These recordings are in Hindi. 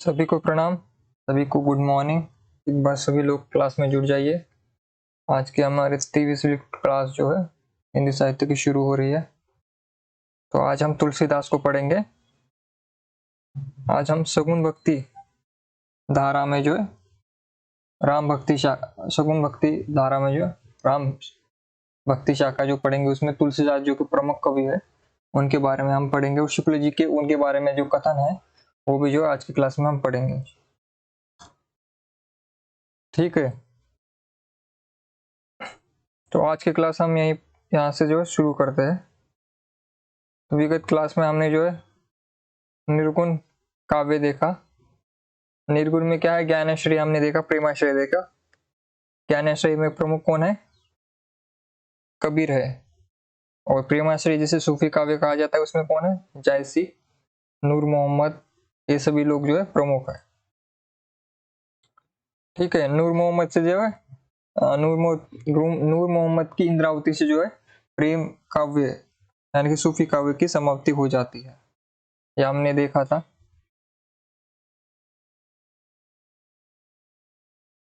सभी को प्रणाम, सभी को गुड मॉर्निंग। एक बार सभी लोग क्लास में जुड़ जाइए। आज की हमारी 23वीं क्लास जो है हिंदी साहित्य की शुरू हो रही है। तो आज हम तुलसीदास को पढ़ेंगे। आज हम सगुन भक्ति धारा में जो है सगुन भक्ति धारा में जो राम भक्ति शाखा जो पढ़ेंगे उसमें तुलसीदास जो कि प्रमुख कवि है उनके बारे में हम पढ़ेंगे और शुक्ल जी के उनके बारे में जो कथन है वो भी जो आज की क्लास में हम पढ़ेंगे। ठीक है, तो आज की क्लास हम यहाँ से जो है शुरू करते हैं। तो विगत क्लास में हमने जो है निर्गुण काव्य देखा। निर्गुण में क्या है, ज्ञानाश्रय हमने देखा, प्रेमाश्रय देखा। ज्ञानाश्रय में प्रमुख कौन है? कबीर है। और प्रेमाश्रय जिसे सूफी काव्य कहा जाता है उसमें कौन है? जायसी, नूर मोहम्मद, ये सभी लोग जो है प्रमुख है। ठीक है, नूर मोहम्मद से जो है नूर मोहम्मद की इंद्रावती से जो है प्रेम काव्य यानी कि सूफी काव्य की समाप्ति हो जाती है, यह हमने देखा था।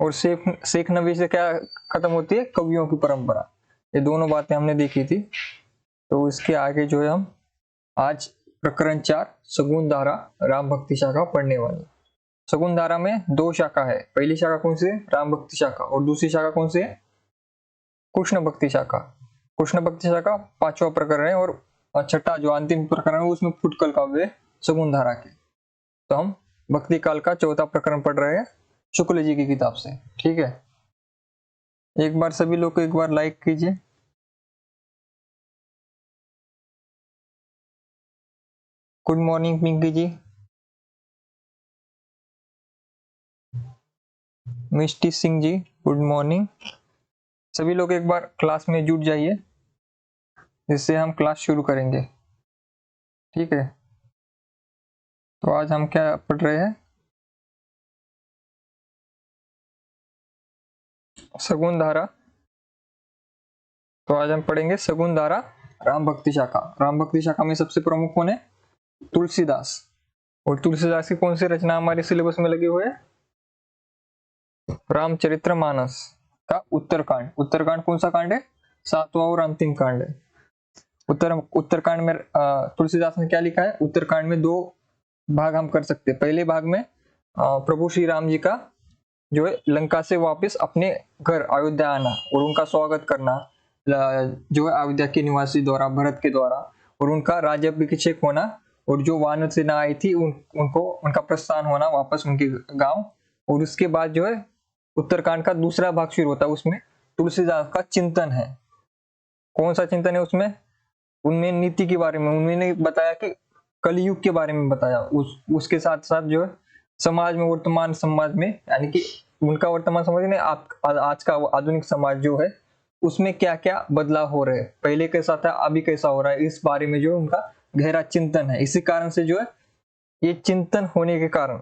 और शेख नबी से क्या खत्म होती है? कवियों की परंपरा। ये दोनों बातें हमने देखी थी। तो इसके आगे जो है हम आज प्रकरण 4 सगुन धारा राम भक्ति शाखा पढ़ने वाले। सगुन धारा में दो शाखा है। पहली शाखा कौन सी है? राम भक्ति शाखा। और दूसरी शाखा कौन सी है? कृष्ण भक्ति शाखा। कृष्ण भक्ति शाखा 5वां प्रकरण है और छठा जो अंतिम प्रकरण है उसमें फुटकल काव्य सगुन धारा के। तो हम भक्ति काल का 4था प्रकरण पढ़ रहे हैं शुक्ल जी की किताब से। ठीक है, एक बार सभी लोग को एक बार लाइक कीजिए। गुड मॉर्निंग पिंकी जी, मिष्टी सिंह जी, गुड मॉर्निंग। सभी लोग एक बार क्लास में जुट जाइए जिससे हम क्लास शुरू करेंगे। ठीक है, तो आज हम क्या पढ़ रहे हैं? सगुन धारा। तो आज हम पढ़ेंगे सगुन धारा राम भक्ति शाखा। राम भक्ति शाखा में सबसे प्रमुख कौन है? तुलसीदास। और तुलसीदास की कौन सी रचना हमारे सिलेबस में लगी हुई है? रामचरितमानस का उत्तरकांड। उत्तरकांड कौन सा कांड है? 7वां और अंतिम कांड है। उत्तरकांड में तुलसीदास ने क्या लिखा है? उत्तरकांड में 2 भाग हम कर सकते हैं। पहले भाग में प्रभु श्री राम जी का जो है लंका से वापस अपने घर अयोध्या आना और उनका स्वागत करना जो है अयोध्या के निवासी द्वारा, भरत के द्वारा, और उनका राज्याभिषेक होना, और जो वानर सेना आई थी उनको उनका प्रस्थान होना वापस उनके गांव। और उसके बाद जो है उत्तरकांड का दूसरा भाग शुरू होता है। उसमें तुलसीदास का चिंतन है। कौन सा चिंतन है उसमें? उनमें नीति के बारे में उन्होंने बताया कि कलयुग के बारे में बताया। उसके साथ साथ जो है समाज में, वर्तमान समाज में, यानी कि उनका वर्तमान समाज ने आज का आधुनिक समाज जो है उसमें क्या क्या बदलाव हो रहे हैं, पहले कैसा था अभी कैसा हो रहा है, इस बारे में जो उनका गहरा चिंतन है। इसी कारण से जो है ये चिंतन होने के कारण,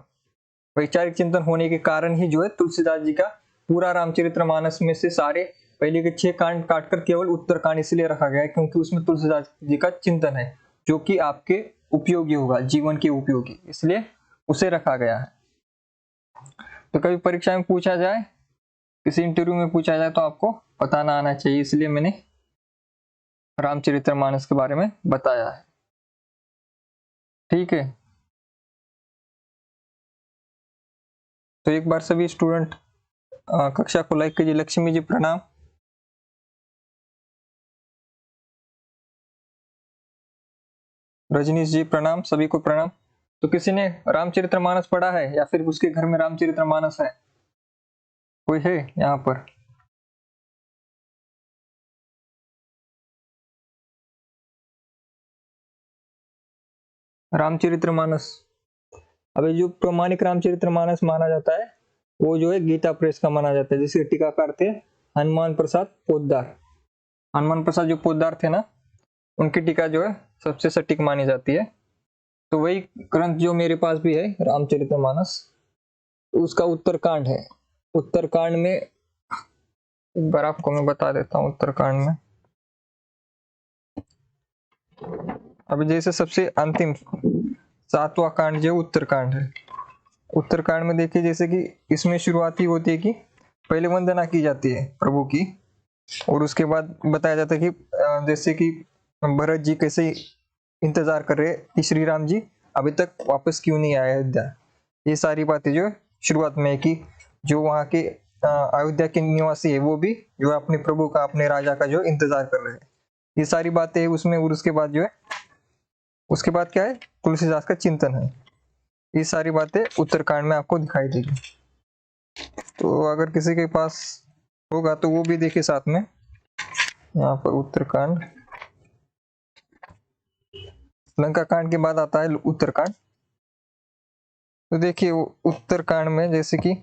वैचारिक चिंतन होने के कारण ही जो है तुलसीदास जी का पूरा रामचरितमानस में से सारे पहले के 6 कांड काटकर केवल उत्तरकांड इसलिए रखा गया है क्योंकि उसमें तुलसीदास जी का चिंतन है जो कि आपके उपयोगी होगा, जीवन के उपयोगी, इसलिए उसे रखा गया है। तो कभी परीक्षा में पूछा जाए, किसी इंटरव्यू में पूछा जाए तो आपको बताना आना चाहिए, इसलिए मैंने रामचरितमानस के बारे में बताया है। ठीक है, तो एक बार सभी स्टूडेंट कक्षा को लाइक कीजिए। लक्ष्मी जी प्रणाम। रजनीश जी प्रणाम, सभी को प्रणाम। तो किसी ने रामचरितमानस पढ़ा है या फिर उसके घर में रामचरितमानस है? कोई है यहाँ पर? रामचरितमानस, अभी जो प्रमाणिक रामचरितमानस माना जाता है वो जो है गीता प्रेस का माना जाता है, जिसके टीकाकार थे हनुमान प्रसाद पोद्दार। हनुमान प्रसाद जो पोद्दार थे ना, उनकी टीका जो है सबसे सटीक मानी जाती है। तो वही ग्रंथ जो मेरे पास भी है रामचरितमानस, उसका उत्तरकांड है। उत्तरकांड में एक बार आपको मैं बता देता हूँ। उत्तरकांड में अभी जैसे सबसे अंतिम 7वां कांड जो उत्तरकांड है, उत्तरकांड में देखिए जैसे कि इसमें शुरुआत ही होती है कि पहले वंदना की जाती है प्रभु की, और उसके बाद बताया जाता है कि जैसे कि भरत जी कैसे इंतजार कर रहे हैं कि श्री राम जी अभी तक वापस क्यों नहीं आए अयोध्या। ये सारी बातें जो शुरुआत में है कि जो वहाँ के अयोध्या के निवासी है वो भी जो अपने प्रभु का अपने राजा का जो इंतजार कर रहे हैं, ये सारी बातें उसमें। और उसके बाद जो है उसके बाद क्या है, तुलसीदास का चिंतन है। ये सारी बातें उत्तरकांड में आपको दिखाई देगी। तो अगर किसी के पास होगा तो वो भी देखिए साथ में। यहाँ पर उत्तरकांड, लंका कांड के बाद आता है उत्तरकांड। तो देखिए उत्तरकांड में जैसे कि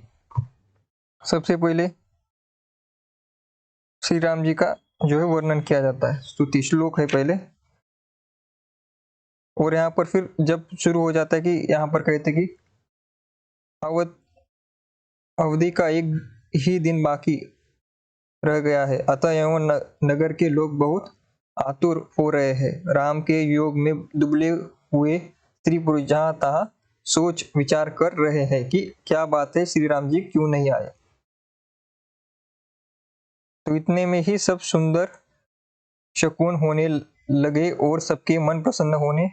सबसे पहले श्री राम जी का जो है वर्णन किया जाता है, स्तुति श्लोक है पहले। और यहाँ पर फिर जब शुरू हो जाता है कि यहाँ पर कहते कि अवध अवधि का एक ही दिन बाकी रह गया है, अतः एवं नगर के लोग बहुत आतुर हो रहे हैं। राम के योग में दुबले हुए स्त्री पुरुष जहां तहां सोच विचार कर रहे हैं कि क्या बात है, श्री राम जी क्यों नहीं आए। तो इतने में ही सब सुंदर शकुन होने लगे और सबके मन प्रसन्न होने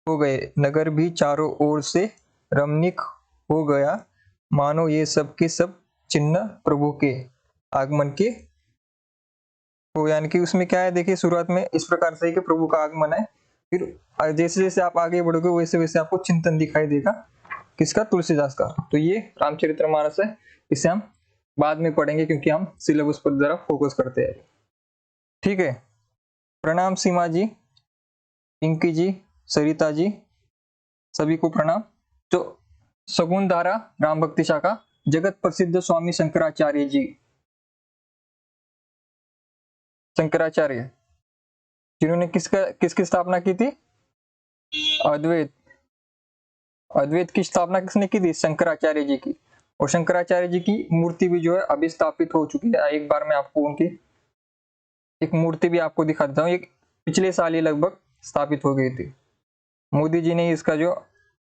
हो गए। नगर भी चारों ओर से रमणीक हो गया, मानो ये सब के सब चिन्ह प्रभु के आगमन के हो। यानी कि उसमें क्या है, देखिए शुरुआत में इस प्रकार से कि प्रभु का आगमन है, फिर जैसे जैसे आप आगे बढ़ोगे वैसे वैसे आपको चिंतन दिखाई देगा, किसका, तुलसीदास का। तो ये रामचरितमानस है, इसे हम बाद में पढ़ेंगे क्योंकि हम सिलेबस पर जरा फोकस करते हैं। ठीक है, प्रणाम सीमा जी, पिंकी जी, सरिता जी, सभी को प्रणाम। तो सगुन धारा राम भक्ति शाखा, जगत प्रसिद्ध स्वामी शंकराचार्य जी, शंकराचार्य जिन्होंने किसकी स्थापना की थी, अद्वैत। अद्वैत की स्थापना किसने की थी, शंकराचार्य जी की। और शंकराचार्य जी की मूर्ति भी जो है अभी स्थापित हो चुकी है। एक बार मैं आपको उनकी एक मूर्ति भी आपको दिखा देता हूँ, एक पिछले साल ही लगभग स्थापित हो गई थी। मोदी जी ने इसका जो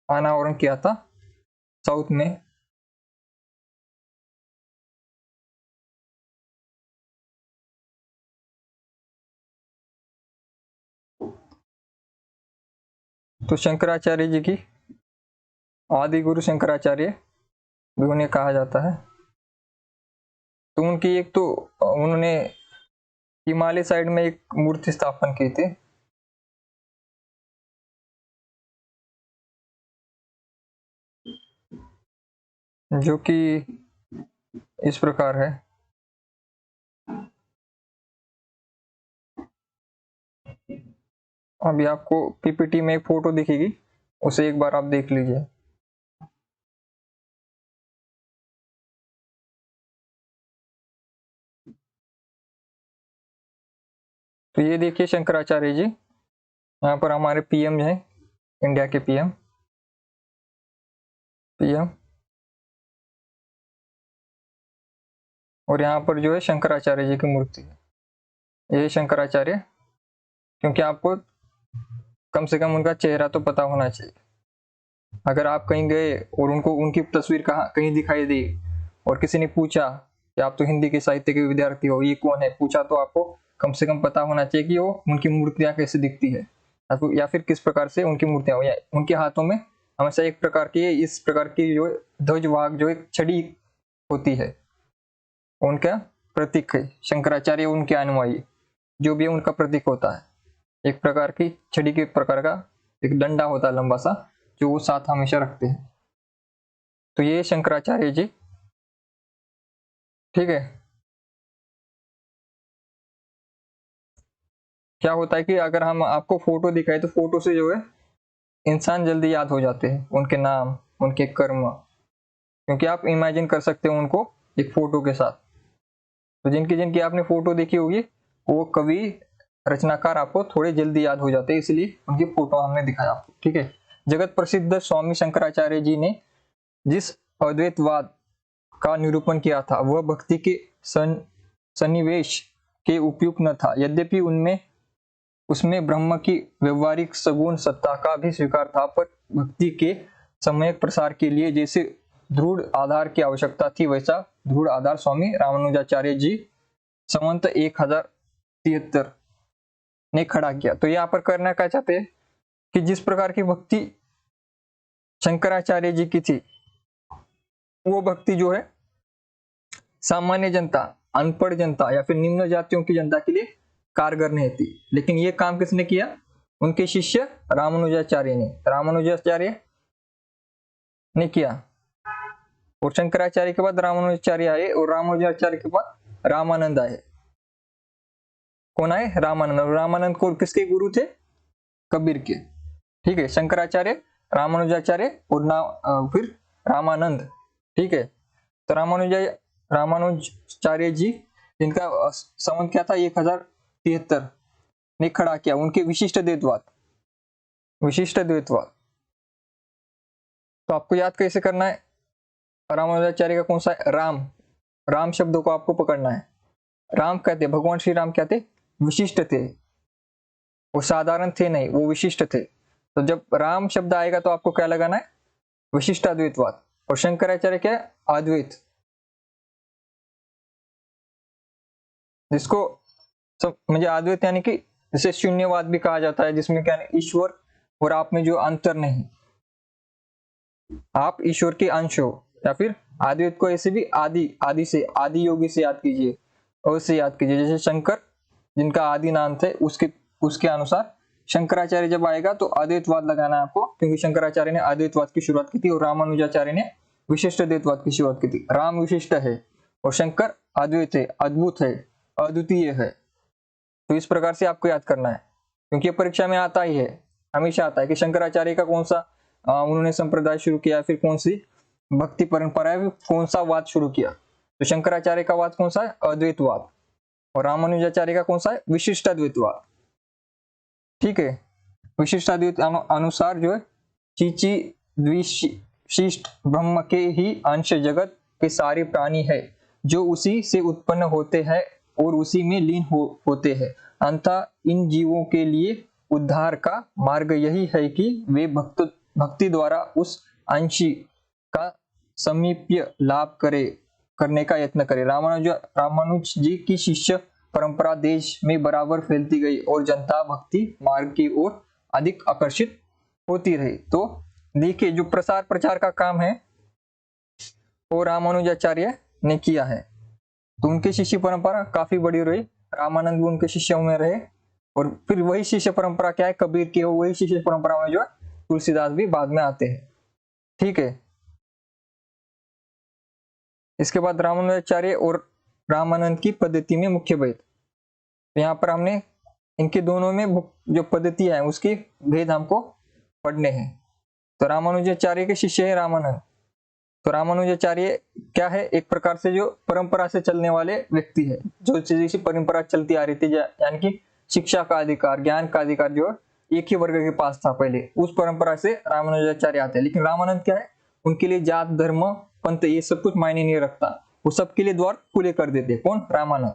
अनावरण किया था साउथ में। तो शंकराचार्य जी की आदि गुरु शंकराचार्य भी उन्हें कहा जाता है। तो उनकी एक तो उन्होंने हिमालय साइड में एक मूर्ति स्थापन की थी, जो कि इस प्रकार है। अभी आपको पीपीटी में एक फोटो दिखेगी, उसे एक बार आप देख लीजिए। तो ये देखिए शंकराचार्य जी, यहाँ पर हमारे पीएम है, इंडिया के पीएम। और यहाँ पर जो है शंकराचार्य जी की मूर्ति है, ये शंकराचार्य। क्योंकि आपको कम से कम उनका चेहरा तो पता होना चाहिए। अगर आप कहीं गए और उनको उनकी तस्वीर कहीं दिखाई दी और किसी ने पूछा कि आप तो हिंदी के साहित्य के विद्यार्थी हो, ये कौन है, पूछा, तो आपको कम से कम पता होना चाहिए कि वो उनकी मूर्तियां कैसे दिखती है, या फिर किस प्रकार से उनकी मूर्तियां हो। या उनके हाथों में हमेशा एक प्रकार की इस प्रकार की जो ध्वज वाग जो एक छड़ी होती है, उनका प्रतीक है। शंकराचार्य उनके अनुयायी जो भी उनका प्रतीक होता है, एक प्रकार की छड़ी के प्रकार का एक डंडा होता है लंबा सा, जो वो साथ हमेशा रखते हैं। तो ये शंकराचार्य जी। ठीक है, क्या होता है कि अगर हम आपको फोटो दिखाए तो फोटो से जो है इंसान जल्दी याद हो जाते हैं, उनके नाम, उनके कर्म, क्योंकि आप इमेजिन कर सकते हो उनको एक फोटो के साथ। तो जिनकी जिनकी आपने फोटो देखी होगी वो कवि रचनाकार आपको थोड़े जल्दी याद हो जाते हैं, इसलिए उनकी फोटो हमने दिखाया आपको। ठीक है, जगत प्रसिद्ध स्वामी शंकराचार्य जी ने जिस अद्वैतवाद का निरूपण किया था वह भक्ति के सन्निवेश के उपयुक्त न था। यद्यपि उनमें उसमें ब्रह्म की व्यवहारिक सगुण सत्ता का भी स्वीकार था, पर भक्ति के सम्यक प्रसार के लिए जैसे दृढ़ आधार की आवश्यकता थी, वैसा दृढ़ आधार स्वामी रामानुजाचार्य जी संवत 1073 ने खड़ा किया। तो यहाँ पर करना क्या चाहते हैं कि जिस प्रकार की भक्ति शंकराचार्य जी की थी, वो भक्ति जो है सामान्य जनता, अनपढ़ जनता या फिर निम्न जातियों की जनता के लिए कारगर नहीं थी। लेकिन ये काम किसने किया? उनके शिष्य रामानुजाचार्य ने किया। और शंकराचार्य के बाद रामानुजाचार्य आए और रामानुजाचार्य के बाद रामानंद आए। कौन आए? रामानंद। रामानंद को किसके गुरु थे? कबीर के। ठीक है, शंकराचार्य, रामानुजाचार्य और फिर रामानंद। ठीक है, तो रामानुजाचार्य जी जिनका संवत क्या था 1073 ने खड़ा किया उनके विशिष्ट द्वैतवाद। तो आपको याद कैसे करना है? रामानुजाचार्य का कौन सा है? राम शब्दों को आपको पकड़ना है। राम कहते, भगवान श्री राम क्या थे? विशिष्ट थे, वो साधारण थे नहीं, वो विशिष्ट थे। तो जब राम शब्द आएगा तो आपको क्या लगाना है? विशिष्ट अद्वैतवाद। और शंकराचार्य क्या है? अद्वैत, जिसको मुझे अद्वैत यानी कि जिसे शून्यवाद भी कहा जाता है, जिसमें क्या है? ईश्वर और आप में जो अंतर नहीं, आप ईश्वर के अंश हो। या फिर अद्वैत को ऐसे भी आदि योगी से याद कीजिए, और उससे याद कीजिए। जैसे शंकर जिनका आदि नाम थे, उसके अनुसार शंकराचार्य जब आएगा तो अद्वैतवाद लगाना है आपको, क्योंकि शंकराचार्य ने अद्वैतवाद की शुरुआत की थी और रामानुजाचार्य ने विशिष्ट अद्वैतवाद की शुरुआत की थी। राम विशिष्ट है और शंकर अद्वैत है, अद्भुत है, अद्वितीय है। तो इस प्रकार से आपको याद करना है, क्योंकि परीक्षा में आता ही है, हमेशा आता है कि शंकराचार्य का कौन सा उन्होंने संप्रदाय शुरू किया, फिर कौन सी भक्ति परंपरा है, कौन सा वाद शुरू किया। तो शंकराचार्य का वाद कौन सा है? अद्वैतवाद। और रामानुजाचार्य का कौन सा है? विशिष्ट अद्वैतवाद। ठीक है, विशिष्ट अद्वैत अनुसार जो है चीची द्विशिष्ट ब्रह्म के ही अंश जगत के सारे प्राणी है, जो उसी से उत्पन्न होते हैं और उसी में लीन होते हैं। अंततः इन जीवों के लिए उद्धार का मार्ग यही है कि वे भक्ति द्वारा उस अंशी का समीप्य लाभ करने का यत्न करें। रामानुज जी की शिष्य परंपरा देश में बराबर फैलती गई और जनता भक्ति मार्ग की ओर अधिक आकर्षित होती रही। तो देखिए, जो प्रसार प्रचार का काम है वो रामानुजाचार्य ने किया है। तो उनके शिष्य परंपरा काफी बड़ी रही, रामानंद भी उनके शिष्यों में रहे। और फिर वही शिष्य परंपरा क्या है? कबीर की, वही शिष्य परंपरा में जो है तुलसीदास भी बाद में आते हैं। ठीक है, इसके बाद रामानुजाचार्य और रामानंद की पद्धति में मुख्य भेद। यहाँ पर हमने इनके दोनों में जो पद्धति है उसके भेद हमको पढ़ने हैं। तो रामानुजाचार्य के शिष्य है रामानंद। तो रामानुजाचार्य क्या है? एक प्रकार से जो परंपरा से चलने वाले व्यक्ति है, जो जैसी परंपरा चलती आ रही थी, यानी कि शिक्षा का अधिकार, ज्ञान का अधिकार जो एक ही वर्ग के पास था पहले, उस परंपरा से रामानुजाचार्य आते हैं। लेकिन रामानंद क्या है? उनके लिए जात, धर्म, पंथ ये सब कुछ मायने नहीं रखता, वो सबके लिए द्वार खुले कर देते। कौन? रामानंद।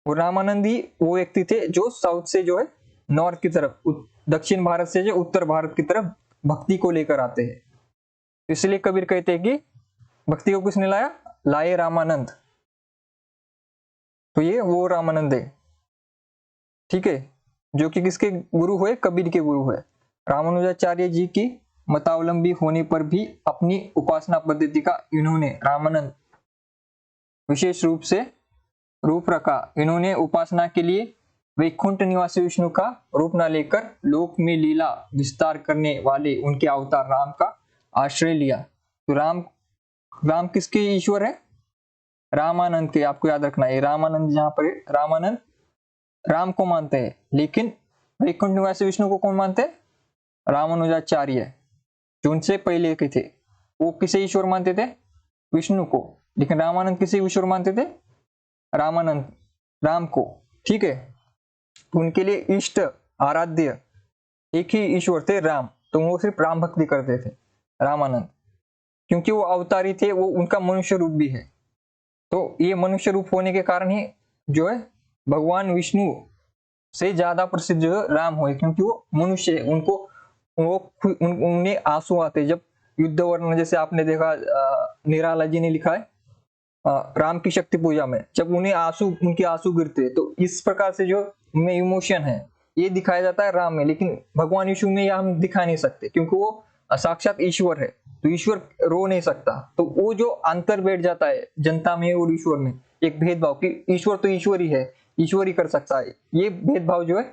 और रामानंद ही वो व्यक्ति थे जो साउथ से जो है नॉर्थ की तरफ, दक्षिण भारत से जो उत्तर भारत की तरफ भक्ति को लेकर आते हैं। इसलिए कबीर कहते हैं कि भक्ति को किसने लाया? लाए रामानंद। तो ये वो रामानंद है, ठीक है, जो कि किसके गुरु हुए? कबीर के गुरु हुए। रामानुजाचार्य जी की मतावलंबी होने पर भी अपनी उपासना पद्धति का इन्होंने, रामानंद, विशेष रूप से रूप रखा। इन्होंने उपासना के लिए वैकुंठ निवासी विष्णु का रूप न लेकर लोक में लीला विस्तार करने वाले उनके अवतार राम का आश्रय लिया। तो राम किसके ईश्वर है? रामानंद के। आपको याद रखना है, रामानंद जहां पर है, रामानंद राम को मानते हैं, लेकिन वैकुंठ निवासी विष्णु को कौन मानते हैं? रामानुजाचार्य, जो उनसे पहले के थे, वो किसे ईश्वर मानते थे? विष्णु को। लेकिन रामानंद किसे ईश्वर मानते थे? रामानंद, राम को। ठीक है, तो उनके लिए इष्ट, आराध्य एक ही ईश्वर थे, राम। तो वो सिर्फ राम भक्ति करते थे रामानंद, क्योंकि वो अवतारी थे, वो उनका मनुष्य रूप भी है। तो ये मनुष्य रूप होने के कारण ही जो है भगवान विष्णु से ज्यादा प्रसिद्ध जो है राम हुए, क्योंकि वो मनुष्य है। उन्हें आंसू आते जब युद्ध वर्ण, जैसे आपने देखा निराला जी ने लिखा है राम की शक्ति पूजा में, जब उन्हें उनके आंसू गिरते तो इस प्रकार से जो उनमें इमोशन है ये दिखाया जाता है राम में, लेकिन भगवान यीशु में यह हम दिखा नहीं सकते क्योंकि वो साक्षात ईश्वर है, तो ईश्वर रो नहीं सकता। तो वो जो अंतर बैठ जाता है जनता में और ईश्वर में, एक भेदभाव कि ईश्वर तो ईश्वर ही है, ईश्वर ही कर सकता है, ये भेदभाव जो है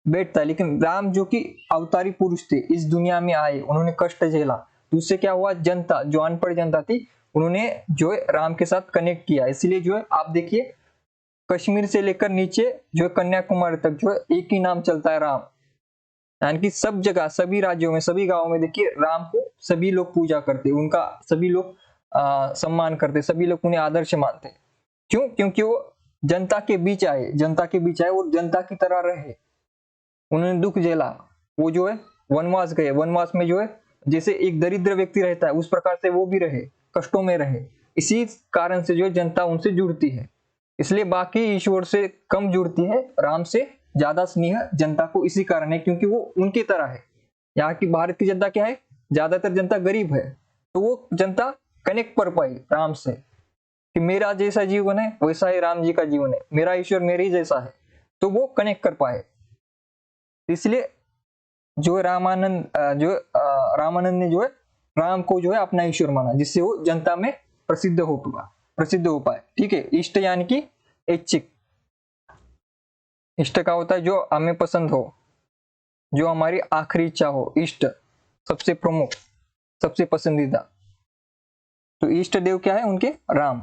बैठता है। लेकिन राम जो कि अवतारी पुरुष थे, इस दुनिया में आए, उन्होंने कष्ट झेला, तो उससे क्या हुआ, जनता जो अनपढ़ जनता थी उन्होंने जो है राम के साथ कनेक्ट किया। इसलिए जो है आप देखिए कश्मीर से लेकर नीचे जो है कन्याकुमारी तक जो है एक ही नाम चलता है राम, यानी कि सब जगह, सभी राज्यों में, सभी गांवों में देखिए राम को सभी लोग पूजा करते, उनका सभी लोग सम्मान करते, सभी लोग उन्हें आदर्श मानते। क्यों? क्योंकि वो जनता के बीच आए, जनता के बीच आए और जनता की तरह रहे, उन्होंने दुख झेला, वो जो है वनवास गए, वनवास में जो है जैसे एक दरिद्र व्यक्ति रहता है उस प्रकार से वो भी रहे, कष्टों में रहे। इसी कारण से जो जनता उनसे जुड़ती है, इसलिए बाकी ईश्वर से कम जुड़ती है, राम से ज्यादा स्नेह जनता को इसी कारण है क्योंकि वो उनकी तरह है। यहाँ की भारत की जनता क्या है, ज्यादातर जनता गरीब है, तो वो जनता कनेक्ट कर पाई राम से कि मेरा जैसा जीवन है वैसा ही राम जी का जीवन है, मेरा ईश्वर मेरे ही जैसा है, तो वो कनेक्ट कर पाए। इसलिए जो रामानंद ने जो है राम को जो है अपना ईश्वर माना, जिससे वो जनता में प्रसिद्ध हो पाए। ठीक है, इष्ट यानी कि ऐच्छिक, इष्ट का होता है जो हमें पसंद हो, जो हमारी आखिरी इच्छा हो, इष्ट सबसे प्रमुख, सबसे पसंदीदा। तो इष्ट देव क्या है उनके, राम,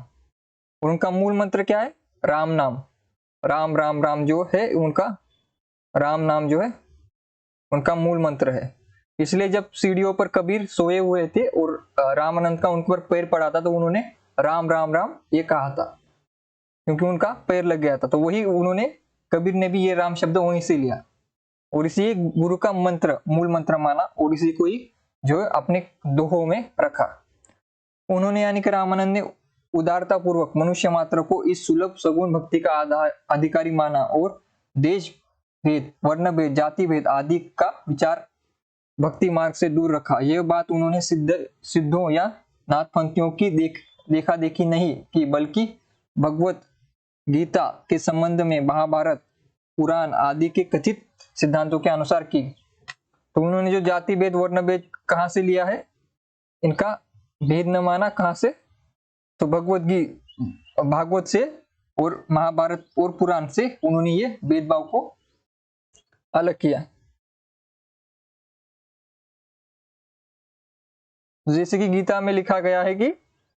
और उनका मूल मंत्र क्या है, राम नाम, राम राम राम जो है उनका, राम नाम जो है उनका मूल मंत्र है। इसलिए जब सीढ़ियों पर कबीर सोए हुए थे और रामानंद का उन पर पैर पड़ा था तो उन्होंने राम राम राम ये कहा था, क्योंकि उनका पैर लग गया था, तो वही उन्होंने, कबीर ने भी ये राम शब्द वहीं से लिया और इसी गुरु का मंत्र, मूल मंत्र माना और इसी को ही जो है अपने दोहों में रखा उन्होंने। यानी कि रामानंद ने उदारता पूर्वक मनुष्य मात्र को इस सुलभ सगुण भक्ति का अधिकारी माना और देश भेद, वर्ण भेद, जाति भेद आदि का विचार भक्ति मार्ग से दूर रखा। यह बात उन्होंने सिद्धों या नाथपंथियों की देखा देखी नहीं की, बल्कि भगवत गीता के संबंध में महाभारत, पुराण आदि के कथित सिद्धांतों के अनुसार की। तो उन्होंने जो जाति भेद, वर्ण भेद कहाँ से लिया है, इनका भेद न माना, कहाँ से, तो भागवत से और महाभारत और पुराण से उन्होंने ये भेदभाव को अलग किया। जैसे कि गीता में लिखा गया है कि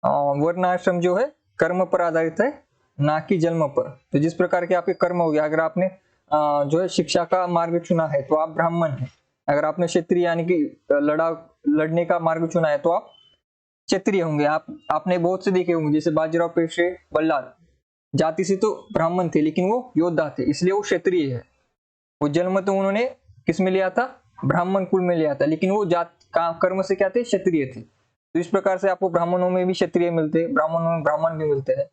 वर्णाश्रम जो है कर्म पर आधारित है, ना कि जन्म पर। तो जिस प्रकार के आपके कर्म हो गया, अगर आपने जो है शिक्षा का मार्ग चुना है तो आप ब्राह्मण हैं, अगर आपने क्षत्रिय यानी कि लड़ने का मार्ग चुना है तो आप क्षत्रिय होंगे। आपने बहुत से देखे होंगे, जैसे बाजीराव पेशवे बल्लाल जाति से तो ब्राह्मण थे लेकिन वो योद्धा थे, इसलिए वो क्षत्रिय है। वो जन्म तो उन्होंने किस में लिया था, ब्राह्मण कुल में लिया था, लेकिन वो कर्म से क्या थे, क्षत्रिय थे। तो इस प्रकार से आपको ब्राह्मणों में भी क्षत्रिय मिलते हैं, ब्राह्मणों में ब्राह्मण भी मिलते हैं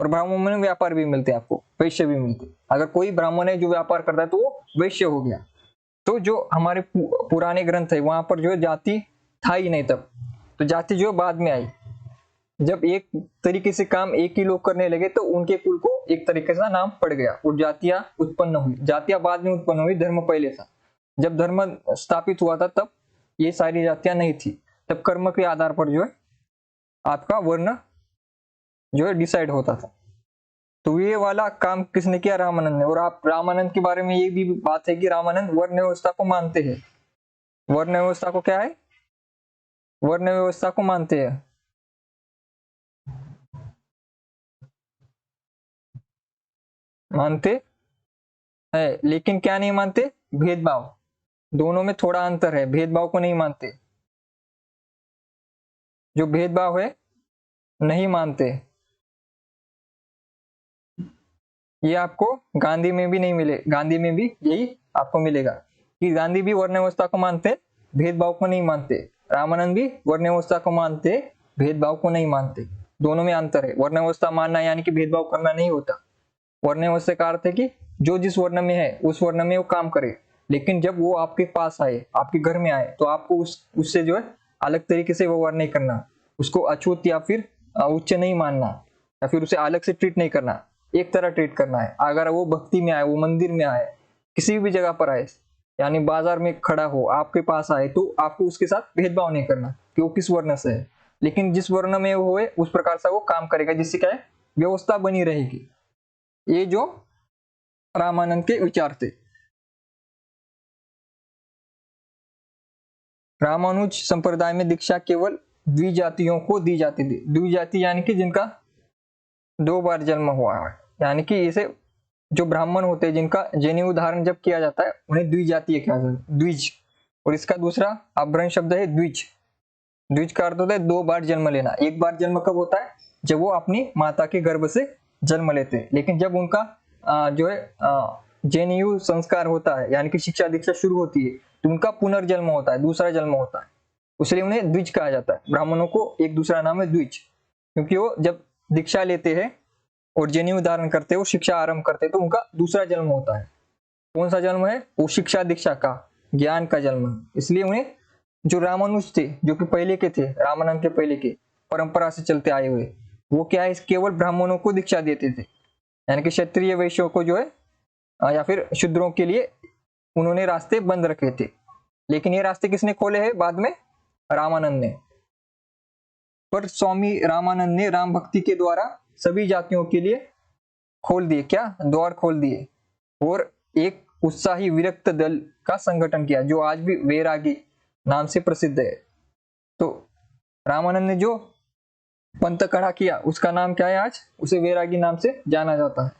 और ब्राह्मणों में व्यापार भी मिलते हैं, आपको वैश्य भी मिलते हैं। अगर कोई ब्राह्मण है जो व्यापार करता है तो वो वैश्य हो गया। तो जो हमारे पुराने ग्रंथ है वहां पर जो जाति था ही नहीं तब, तो जाति जो बाद में आई। जब एक तरीके से काम एक ही लोग करने लगे तो उनके कुल को एक तरीके से नाम पड़ गया और जातियां उत्पन्न हुई। जातियां बाद में उत्पन्न हुई, धर्म पहले था। जब धर्म स्थापित हुआ था तब ये सारी जातियां नहीं थी, तब कर्म के आधार पर जो है आपका वर्ण जो है डिसाइड होता था। तो ये वाला काम किसने किया, रामानंद ने। और आप रामानंद के बारे में ये भी बात है कि रामानंद वर्ण व्यवस्था को मानते हैं। वर्ण व्यवस्था को क्या है, वर्ण व्यवस्था को मानते हैं, मानते है, लेकिन क्या नहीं मानते, भेदभाव। दोनों में थोड़ा अंतर है, भेदभाव को नहीं मानते, जो भेदभाव है नहीं मानते। ये आपको गांधी में भी नहीं मिले, गांधी में भी यही आपको मिलेगा कि गांधी भी वर्ण व्यवस्था को मानते, भेदभाव को नहीं मानते। रामानंद भी वर्ण व्यवस्था को मानते, भेदभाव को नहीं मानते। दोनों में अंतर है। वर्ण व्यवस्था मानना यानी कि भेदभाव करना नहीं होता। वर्ण व्यवस्था का अर्थ है कि जो जिस वर्ण में है उस वर्ण में वो काम करे, लेकिन जब वो आपके पास आए, आपके घर में आए, तो आपको उससे जो है अलग तरीके से व्यवहार नहीं करना, उसको अछूत या फिर उच्च नहीं मानना, या फिर उसे अलग से ट्रीट नहीं करना, एक तरह ट्रीट करना है। अगर वो भक्ति में आए, वो मंदिर में आए, किसी भी जगह पर आए, यानी बाजार में खड़ा हो, आपके पास आए, तो आपको उसके साथ भेदभाव नहीं करना कि वो किस वर्ण से है, लेकिन जिस वर्ण में वो है उस प्रकार से वो काम करेगा, जिससे क्या है, व्यवस्था बनी रहेगी। ये जो रामानंद के विचार थे। रामानुज संप्रदाय में दीक्षा केवल द्विजातियों को दी जाती थी। द्विजाति यानी कि जिनका 2 बार जन्म हुआ है, यानी कि इसे जो ब्राह्मण होते हैं जिनका जनेऊ धारण जब किया जाता है उन्हें द्विजातीय कहा जाता है, द्विज। और इसका दूसरा अभ्रंश शब्द है द्विज। द्विज का अर्थ होता है 2 बार जन्म लेना। एक बार जन्म कब होता है, जब वो अपनी माता के गर्भ से जन्म लेते हैं, लेकिन जब उनका जो है जनेऊ संस्कार होता है, यानी कि शिक्षा दीक्षा शुरू होती है, तो उनका पुनर्जन्म होता है, दूसरा जन्म होता है, इसलिए उन्हें द्विज कहा जाता है। ब्राह्मणों को एक दूसरा नाम है द्विज, क्योंकि वो जब दीक्षा लेते हैं और जनेऊ धारण करते हैं, वो शिक्षा आरंभ करते हैं, तो उनका दूसरा जन्म होता है। कौन सा जन्म है, वो शिक्षा दीक्षा का, ज्ञान का जन्म। इसलिए उन्हें जो रामानुज थे, जो कि पहले के थे, रामानंद के पहले के परंपरा से चलते आए हुए, वो क्या है, केवल ब्राह्मणों को दीक्षा देते थे, यानी कि क्षत्रिय वैश्यों को जो है या फिर शूद्रों के लिए उन्होंने रास्ते बंद रखे थे। लेकिन ये रास्ते किसने खोले हैं बाद में, रामानंद ने। पर स्वामी रामानंद ने राम भक्ति के द्वारा सभी जातियों के लिए खोल दिए, क्या द्वार खोल दिए, और एक उत्साही विरक्त दल का संगठन किया, जो आज भी वैरागी नाम से प्रसिद्ध है। तो रामानंद ने जो पंथ खड़ा किया उसका नाम क्या है, आज उसे वैरागी नाम से जाना जाता है।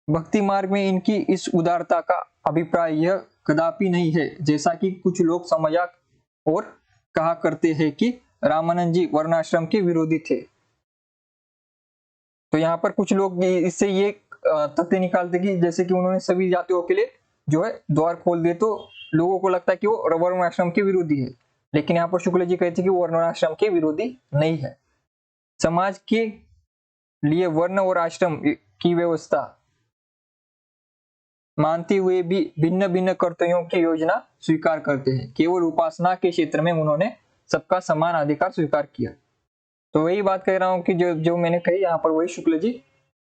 भक्ति मार्ग में इनकी इस उदारता का अभिप्राय यह कदापि नहीं है, जैसा कि कुछ लोग मजाक और कहा करते हैं कि रामानंद जी वर्णाश्रम के विरोधी थे। तो यहाँ पर कुछ लोग इससे ये तथ्य निकालते कि जैसे कि उन्होंने सभी जातियों के लिए जो है द्वार खोल दिए, तो लोगों को लगता है कि वो वर्णाश्रम के विरोधी है, लेकिन यहाँ पर शुक्ल जी कहते कि वो वर्णाश्रम के विरोधी नहीं है। समाज के लिए वर्ण और आश्रम की व्यवस्था मानते हुए भी भिन्न भिन्न कर्तव्यों की योजना स्वीकार करते हैं। केवल उपासना के क्षेत्र में उन्होंने सबका समान अधिकार स्वीकार किया। तो वही बात कह रहा हूं कि जो मैंने कही यहाँ पर, वही शुक्ल जी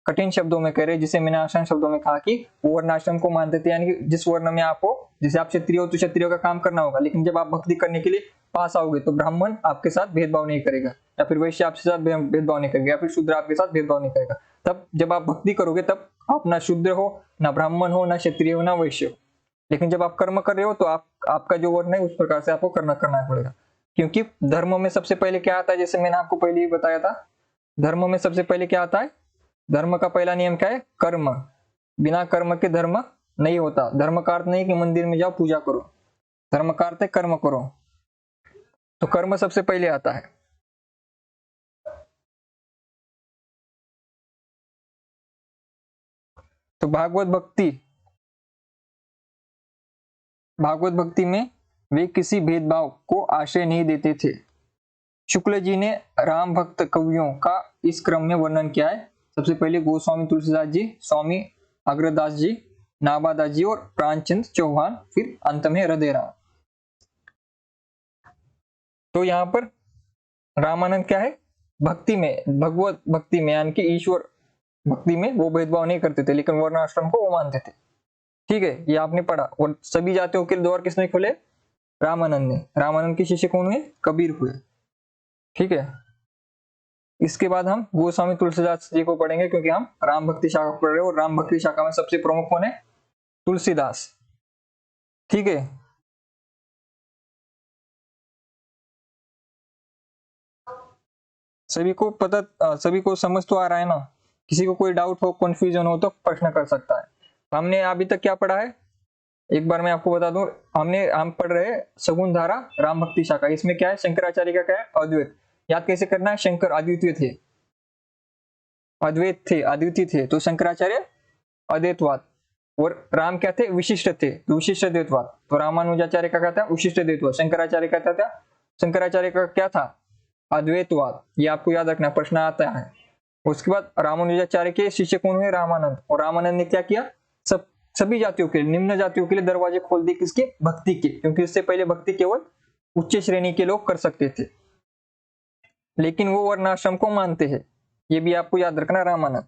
कठिन शब्दों में कह रहे, जिसे मैंने आसान शब्दों में कहा कि वो वर्णाश्रम को मानते थे, यानी कि जिस वर्ण में आप हो, जैसे आप क्षत्रिय हो तो क्षत्रिय का काम करना होगा, लेकिन जब आप भक्ति करने के लिए पास आओगे तो ब्राह्मण आपके साथ भेदभाव नहीं करेगा, या फिर वैश्य आपके साथ भेदभाव नहीं करेगा, या फिर शूद्र आपके साथ भेदभाव नहीं करेगा। तब जब आप भक्ति करोगे तब आप ना शूद्र हो, ना ब्राह्मण हो, ना क्षत्रिय हो, ना वैश्य हो। लेकिन जब आप कर्म कर रहे हो तो आपका जो वर्ण है उस प्रकार से आपको करना पड़ेगा, क्योंकि धर्म में सबसे पहले क्या आता है, जैसे मैंने आपको पहले ही बताया था, धर्म में सबसे पहले क्या आता है, धर्म का पहला नियम क्या है, कर्म। बिना कर्म के धर्म नहीं होता। धर्म का अर्थ नहीं कि मंदिर में जाओ पूजा करो, धर्म का अर्थ है कर्म करो। तो कर्म सबसे पहले आता है। तो भागवत भक्ति में वे किसी भेदभाव को आश्रय नहीं देते थे। शुक्ल जी ने राम भक्त कवियों का इस क्रम में वर्णन किया है। सबसे पहले गोस्वामी तुलसीदास जी, स्वामी अग्रदास जी, नाभादास जी और प्राणचंद चौहान, फिर अंत में हृदयराम। तो यहाँ पर रामानंद क्या है, भक्ति में, भगवत भक्ति में, यानी कि ईश्वर भक्ति में वो भेदभाव नहीं करते थे, लेकिन वर्णाश्रम को वो मानते थे। ठीक है, ये आपने पढ़ा। और सभी जातियों के द्वार किसने खोले, रामानंद ने। रामानंद के शिष्य कौन हुए, कबीर हुए। ठीक है, इसके बाद हम गोस्वामी तुलसीदास जी को पढ़ेंगे, क्योंकि हम राम भक्ति शाखा पढ़ रहे हैं, और राम भक्ति शाखा में सबसे प्रमुख कौन है, तुलसीदास। ठीक है, सभी को समझ तो आ रहा है ना। किसी को कोई डाउट हो, कंफ्यूजन हो तो प्रश्न कर सकता है। हमने अभी तक क्या पढ़ा है, एक बार मैं आपको बता दूं, हम पढ़ रहे हैं सगुण धारा राम भक्ति शाखा। इसमें क्या है, शंकराचार्य का क्या है, अद्वैत। याद कैसे करना है, शंकर अद्वितीय थे, अद्वैत थे, अद्वितीय थे, तो शंकराचार्य अद्वैतवाद, और राम क्या थे, विशिष्ट थे, तो विशिष्ट द्वैतवाद। तो रामानुजाचार्य का क्या था, विशिष्ट द्वैतवाद। शंकराचार्य का क्या था, शंकराचार्य का क्या था, अद्वैतवाद। ये आपको याद रखना, प्रश्न आता है। उसके बाद रामानुजाचार्य के शिष्य कौन हुए, रामानंद। और रामानंद ने क्या किया, सभी जातियों के लिए, निम्न जातियों के लिए दरवाजे खोल दिए, किसके, भक्ति के, क्योंकि इससे पहले भक्ति केवल उच्च श्रेणी के लोग कर सकते थे, लेकिन वो वर्णाश्रम को मानते हैं। ये भी आपको याद रखना, रामानंद।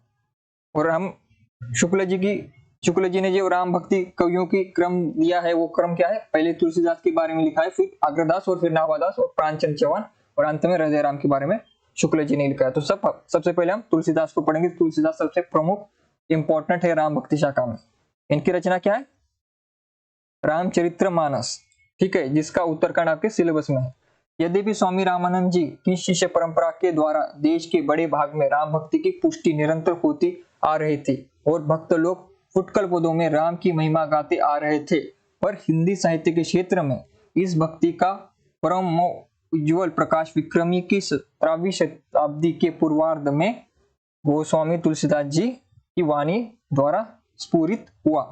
और हम शुक्ल जी ने जो राम भक्ति कवियों की क्रम दिया है, वो क्रम क्या है? पहले तुलसीदास के बारे में लिखा है, फिर अग्रदास और फिर नावादास और प्राणचंद चौहान और अंत में हृदय राम के बारे में शुक्ल जी ने लिखा है। तो सबसे पहले हम तुलसीदास को पढ़ेंगे। तुलसीदास सबसे प्रमुख इंपॉर्टेंट है राम भक्ति शाखा में। इनकी रचना क्या है? रामचरितमानस, ठीक है, जिसका उत्तरकांड आपके सिलेबस में है। यद्यपि स्वामी रामानंद जी की शिष्य परंपरा के द्वारा देश के बड़े भाग में राम भक्ति की पुष्टि निरंतर होती आ रही थी और भक्त लोग फुटकल पदों में राम की महिमा गाते आ रहे थे, पर हिंदी साहित्य के क्षेत्र में इस भक्ति का परम उज्ज्वल प्रकाश विक्रमी की 17वीं शताब्दी के पूर्वार्ध में गोस्वामी तुलसीदास जी की वाणी द्वारा स्फुरित हुआ।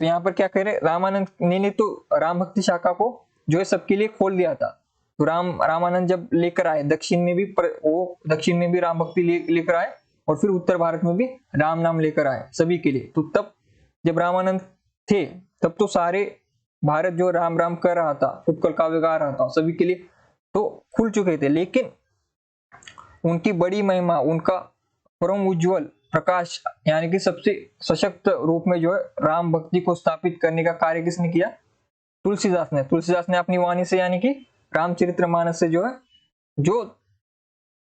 तो यहाँ पर क्या कह रहे? रामानंद ने तो राम भक्ति शाखा को जो है सबके लिए खोल दिया था। तो रामानंद जब लेकर आए दक्षिण में भी राम भक्ति लेकर आए और फिर उत्तर भारत में भी राम नाम लेकर आए सभी के लिए। तो तब जब रामानंद थे तब तो सारे भारत जो राम राम कर रहा था, फुटकल काव्य गा रहा था, सभी के लिए तो खुल चुके थे। लेकिन उनकी बड़ी महिमा, उनका परम उज्ज्वल प्रकाश यानी कि सबसे सशक्त रूप में जो है राम भक्ति को स्थापित करने का कार्य किसने किया? तुलसीदास ने। तुलसीदास ने अपनी वाणी से यानी कि रामचरितमानस से जो है, जो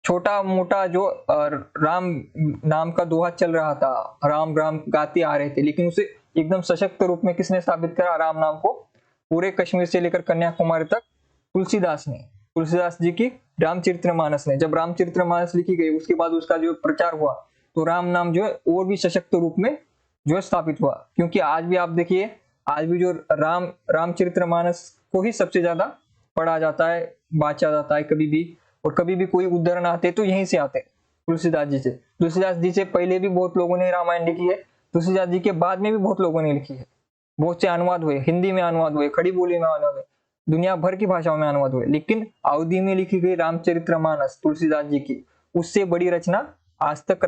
छोटा मोटा जो राम नाम का दोहा चल रहा था, राम राम गाते आ रहे थे, लेकिन उसे एकदम सशक्त रूप में किसने स्थापित करा? राम नाम को पूरे कश्मीर से लेकर कन्याकुमारी तक तुलसीदास ने, तुलसीदास जी की रामचरितमानस ने। जब रामचरितमानस लिखी गई उसके बाद उसका जो प्रचार हुआ तो राम नाम जो है और भी सशक्त रूप में जो है स्थापित हुआ। क्योंकि आज भी आप देखिए, आज भी जो रामचरितमानस को ही सबसे ज्यादा पढ़ा जाता है, बांचा जाता है कभी भी, और कभी भी कोई उदाहरण आते तो यहीं से आते, तुलसीदास जी से। तुलसीदास जी से पहले भी बहुत लोगों ने रामायण लिखी है, तुलसीदास जी के बाद में भी बहुत लोगों ने लिखी है। बहुत से अनुवाद हुए, हिंदी में अनुवाद हुए, खड़ी बोली में अनुवाद हुए, दुनिया भर की भाषाओं में अनुवाद हुए, लेकिन अवधी में लिखी गई रामचरितमानस तुलसीदास जी की, उससे बड़ी रचना आज तक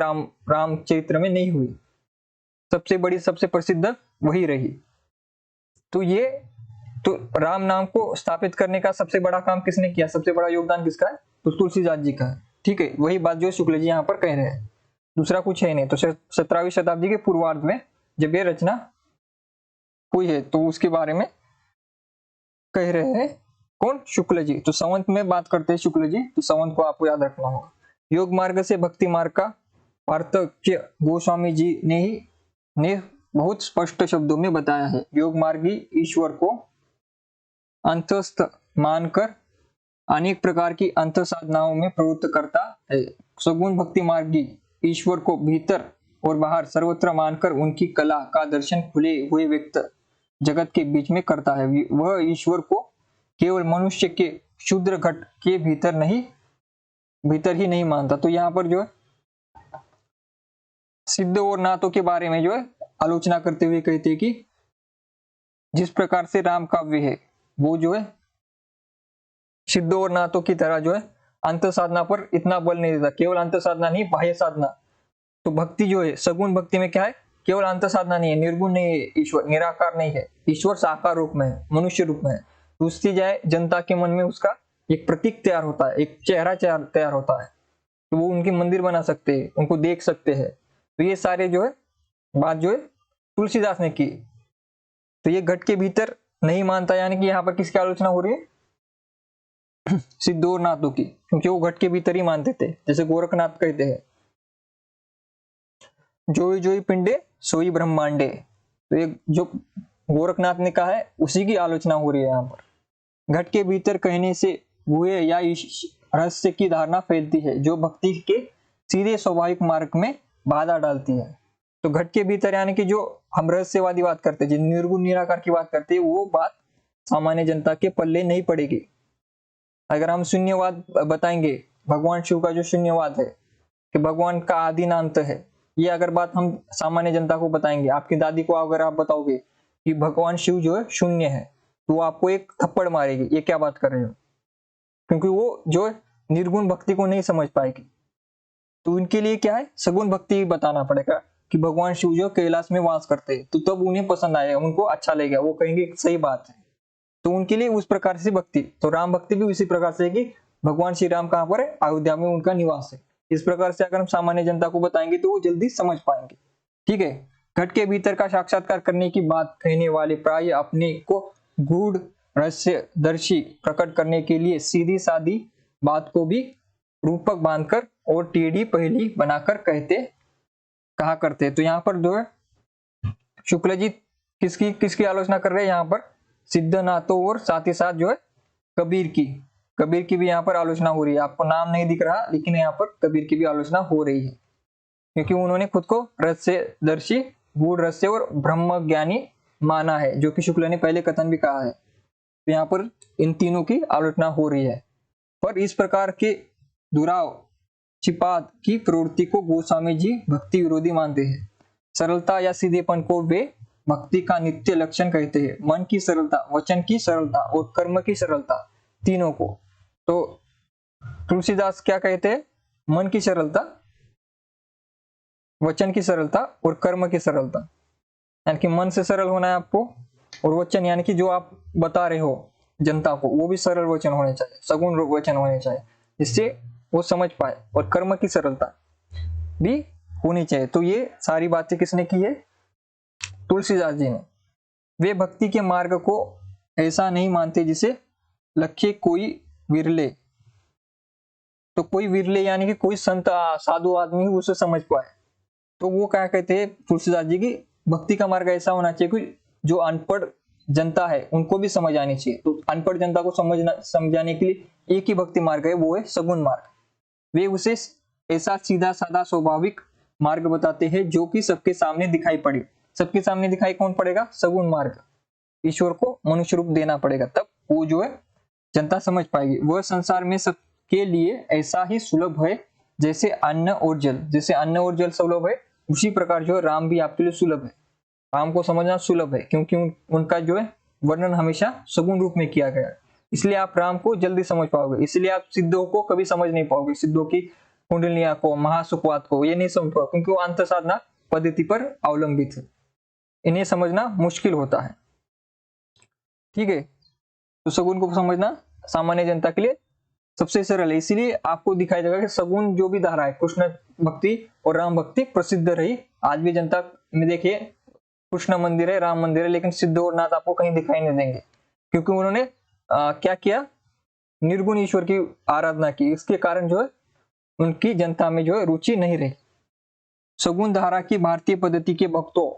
रामचरित्र में नहीं हुई। सबसे बड़ी, सबसे प्रसिद्ध वही रही। तो राम नाम को स्थापित करने का सबसे बड़ा काम किसने किया? सबसे बड़ा योगदान किसका है? तो तुलसीदास जी का है। ठीक है, वही बात जो शुक्ल जी यहाँ पर कह रहे हैं, दूसरा कुछ है नहीं। तो 17वीं शताब्दी के पूर्वार्ध में जब ये रचना हुई है तो उसके बारे में कह रहे हैं कौन? शुक्ल जी। तो संवत में बात करते हैं शुक्ल जी, तो संवत को आपको याद रखना होगा। योग मार्ग से भक्ति मार्ग का पार्थक्य गोस्वामी जी ने बहुत स्पष्ट शब्दों में बताया है। योग मार्गी ईश्वर को अंतस्थ मानकर अनेक प्रकार की अंत साधनाओं में प्रवृत्त करता है। सगुण भक्ति मार्गी ईश्वर को भीतर और बाहर सर्वत्र मानकर उनकी कला का दर्शन खुले हुए व्यक्त जगत के बीच में करता है। वह ईश्वर को केवल मनुष्य के क्षुद्र घट के भीतर ही नहीं मानता। तो यहाँ पर जो है सिद्ध और नातों के बारे में जो है आलोचना करते हुए कहते हैं कि जिस प्रकार से राम काव्य है वो जो है सिद्ध और नातों की तरह जो है अंत साधना पर इतना बल नहीं देता, केवल अंत साधना नहीं, बाह्य साधना। तो भक्ति जो है सगुण भक्ति में क्या है? केवल अंत साधना नहीं है, निर्गुण नहीं है, ईश्वर निराकार नहीं है, ईश्वर साकार रूप में है, मनुष्य रूप में है। तो उसकी जाए जनता के मन में उसका एक प्रतीक तैयार होता है, एक चेहरा तैयार होता है, तो वो उनके मंदिर बना सकते हैं, उनको देख सकते हैं। तो ये सारे जो है बात जो है तुलसीदास ने की। तो ये घट के भीतर नहीं मानता, यानी कि यहाँ पर किसकी आलोचना हो रही है? सिद्ध और नाथों की, क्योंकि वो घट के भीतर ही मानते थे। जैसे गोरखनाथ कहते हैं जोई जोई पिंडे सोई ब्रह्मांडे, तो ये जो गोरखनाथ ने कहा है उसी की आलोचना हो रही है यहाँ पर। घट के भीतर कहने से हुए या रहस्य की धारणा फैलती है जो भक्ति के सीधे स्वाभाविक मार्ग में बाधा डालती है। तो घट के भीतर यानी कि जो हम रहस्यवादी बात करते हैं, निर्गुण निराकार की बात करते हैं, वो बात सामान्य जनता के पल्ले नहीं पड़ेगी। अगर हम शून्यवाद बताएंगे, भगवान शिव का जो शून्यवाद है कि भगवान का आदि ना अंत है, ये अगर बात हम सामान्य जनता को बताएंगे, आपकी दादी को अगर आप बताओगे कि भगवान शिव जो है शून्य है, तो वो आपको एक थप्पड़ मारेगी, ये क्या बात कर रहे हो, क्योंकि वो जो निर्गुण भक्ति को नहीं समझ पाएगी। तो इनके लिए क्या है? सगुण भक्ति बताना पड़ेगा कि भगवान शिव जो कैलाश में वास करते हैं, तो तब उन्हें पसंद आएगा, उनको अच्छा लगेगा, वो कहेंगे सही बात है। तो उनके लिए उस प्रकार से भक्ति, तो राम भक्ति भी उसी प्रकार से है कि भगवान श्री राम कहाँ पर है, अयोध्या में उनका निवास है। इस प्रकार से अगर हम सामान्य जनता को बताएंगे तो वो जल्दी समझ पाएंगे। ठीक है, घट के भीतर का साक्षात्कार करने की बात कहने वाले प्राय अपने को गूढ़ रहस्यदर्शी प्रकट करने के लिए सीधी सादी बात को भी रूपक बांधकर और टेढ़ी पहेली बनाकर कहा करते। तो यहाँ पर जो है शुक्ल जी किसकी आलोचना कर रहे हैं, यहाँ पर सिद्धनाथों और साथ ही साथ जो है कबीर की भी यहाँ पर आलोचना हो रही है। आपको नाम नहीं दिख रहा, लेकिन यहाँ पर कबीर की भी आलोचना हो रही है, क्योंकि उन्होंने खुद को रहस्यदर्शी, गूढ़ रहस्य और ब्रह्म ज्ञानी माना है, जो कि शुक्ल ने पहले कथन भी कहा है। तो यहाँ पर इन तीनों की आलोचना हो रही है। पर इस प्रकार के दुराव छिपात की प्रवृत्ति को गोस्वामी जी भक्ति विरोधी मानते हैं। सरलता या सीधेपन को वे भक्ति का नित्य लक्षण कहते हैं। मन की सरलता, वचन की सरलता और कर्म की सरलता, तीनों को। तो तुलसीदास क्या कहते हैं, मन की सरलता, वचन की सरलता और कर्म की सरलता, यानी कि मन से सरल होना है आपको, और वचन यानी कि जो आप बता रहे हो जनता को वो भी सरल वचन होने चाहिए, सगुण वचन होने चाहिए, जिससे वो समझ पाए, और कर्म की सरलता भी होनी चाहिए। तो ये सारी बातें किसने की है, तुलसीदास जी ने। वे भक्ति के मार्ग को ऐसा नहीं मानते जिसे लक्ष्य कोई विरले, तो कोई विरले यानी कि कोई संत साधु आदमी उसे समझ पाए। तो वो क्या कहते हैं तुलसीदास जी की, भक्ति का मार्ग ऐसा होना चाहिए कि जो अनपढ़ जनता है उनको भी समझ आनी चाहिए। तो अनपढ़ जनता को समझाने के लिए एक ही भक्ति मार्ग है, वो है सगुण मार्ग। वे उसे ऐसा सीधा साधा स्वाभाविक मार्ग बताते हैं जो कि सबके सामने दिखाई पड़े। सबके सामने दिखाई कौन पड़ेगा, सगुण मार्ग। ईश्वर को मनुष्य रूप देना पड़ेगा, तब वो जो है जनता समझ पाएगी। वह संसार में सबके लिए ऐसा ही सुलभ है जैसे अन्न और जल, जैसे अन्न और जल सुलभ है, उसी प्रकार जो है राम भी आपके लिए सुलभ है। राम को समझना सुलभ है, क्योंकि उनका जो है वर्णन हमेशा सगुण रूप में किया गया है। इसलिए आप राम को जल्दी समझ पाओगे। इसलिए आप सिद्धों को कभी समझ नहीं पाओगे, सिद्धों की कुंडलियां को, महासुखवात को, ये नहीं समझ पाओगे, क्योंकि वो अंत साधना पद्धति पर अवलंबित है। इन्हें समझना मुश्किल होता है। ठीक है, तो सगुण को समझना सामान्य जनता के लिए सबसे सरल है। इसीलिए आपको दिखाया जाएगा कि सगुण जो भी धारा है, कृष्ण भक्ति और राम भक्ति प्रसिद्ध रही। आज भी जनता में देखिए कृष्ण मंदिर है, राम मंदिर है, लेकिन सिद्ध और नाथ आपको कहीं दिखाई नहीं देंगे, क्योंकि उन्होंने क्या किया, निर्गुण ईश्वर की आराधना की। इसके कारण जो है उनकी जनता में जो है रुचि नहीं रही। सगुण धारा की भारतीय पद्धति के भक्तों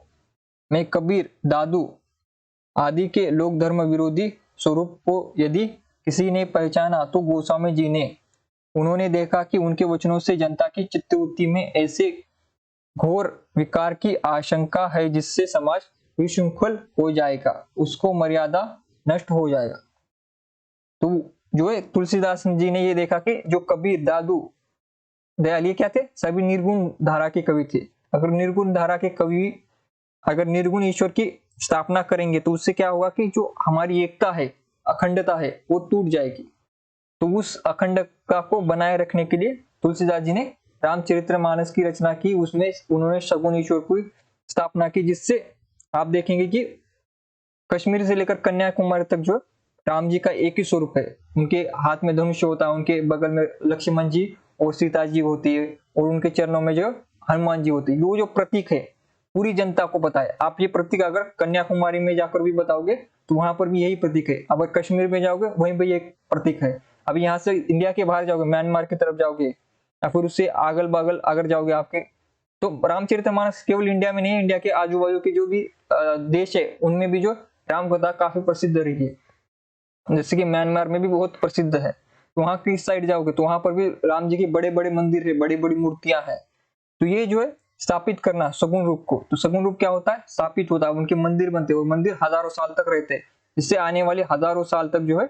में कबीर, दादू आदि के लोक धर्म विरोधी स्वरूप को यदि किसी ने पहचाना तो गोस्वामी जी ने। उन्होंने देखा कि उनके वचनों से जनता की चित्तवृत्ति में ऐसे घोर विकार की आशंका है जिससे समाज विशृंखल हो जाएगा, उसको मर्यादा नष्ट हो जाएगा। तो जो है तुलसीदास जी ने ये देखा कि जो कबीर, दादू, दयाल, ये क्या थे, सभी निर्गुण धारा के कवि थे। अगर निर्गुण धारा के कवि अगर निर्गुण ईश्वर की स्थापना करेंगे तो उससे क्या होगा कि जो हमारी एकता है, अखंडता है, वो टूट जाएगी। तो उस अखंडता को बनाए रखने के लिए तुलसीदास जी ने रामचरितमानस की रचना की। उसमें उन्होंने सगुण ईश्वर की स्थापना की, जिससे आप देखेंगे कि कश्मीर से लेकर कन्याकुमारी तक जो राम जी का एक ही स्वरूप है। उनके हाथ में धनुष होता है, उनके बगल में लक्ष्मण जी और सीता जी होती है, और उनके चरणों में जो हनुमान जी होती है। वो जो प्रतीक है पूरी जनता को पता है। आप ये प्रतीक अगर कन्याकुमारी में जाकर भी बताओगे तो वहां पर भी यही प्रतीक है। अगर कश्मीर में जाओगे वहीं भी एक प्रतीक है। अभी यहाँ से इंडिया के बाहर जाओगे, म्यांमार की तरफ जाओगे या फिर उससे अगल बगल अगर जाओगे आपके, तो रामचरितमानस केवल इंडिया में नहीं है, इंडिया के आजू बाजू के जो भी देश है उनमें भी जो राम कथा काफी प्रसिद्ध रही है। जैसे कि म्यांमार में भी बहुत प्रसिद्ध है। तो वहां की साइड जाओगे तो वहां पर भी राम जी के बड़े बड़े मंदिर है, बड़ी बड़ी मूर्तियां हैं। तो ये जो है स्थापित करना सगुण रूप को, तो सगुण रूप क्या होता है, स्थापित होता है, उनके मंदिर बनते हैं और मंदिर हजारों साल तक रहते हैं, जिससे आने वाले हजारों साल तक जो है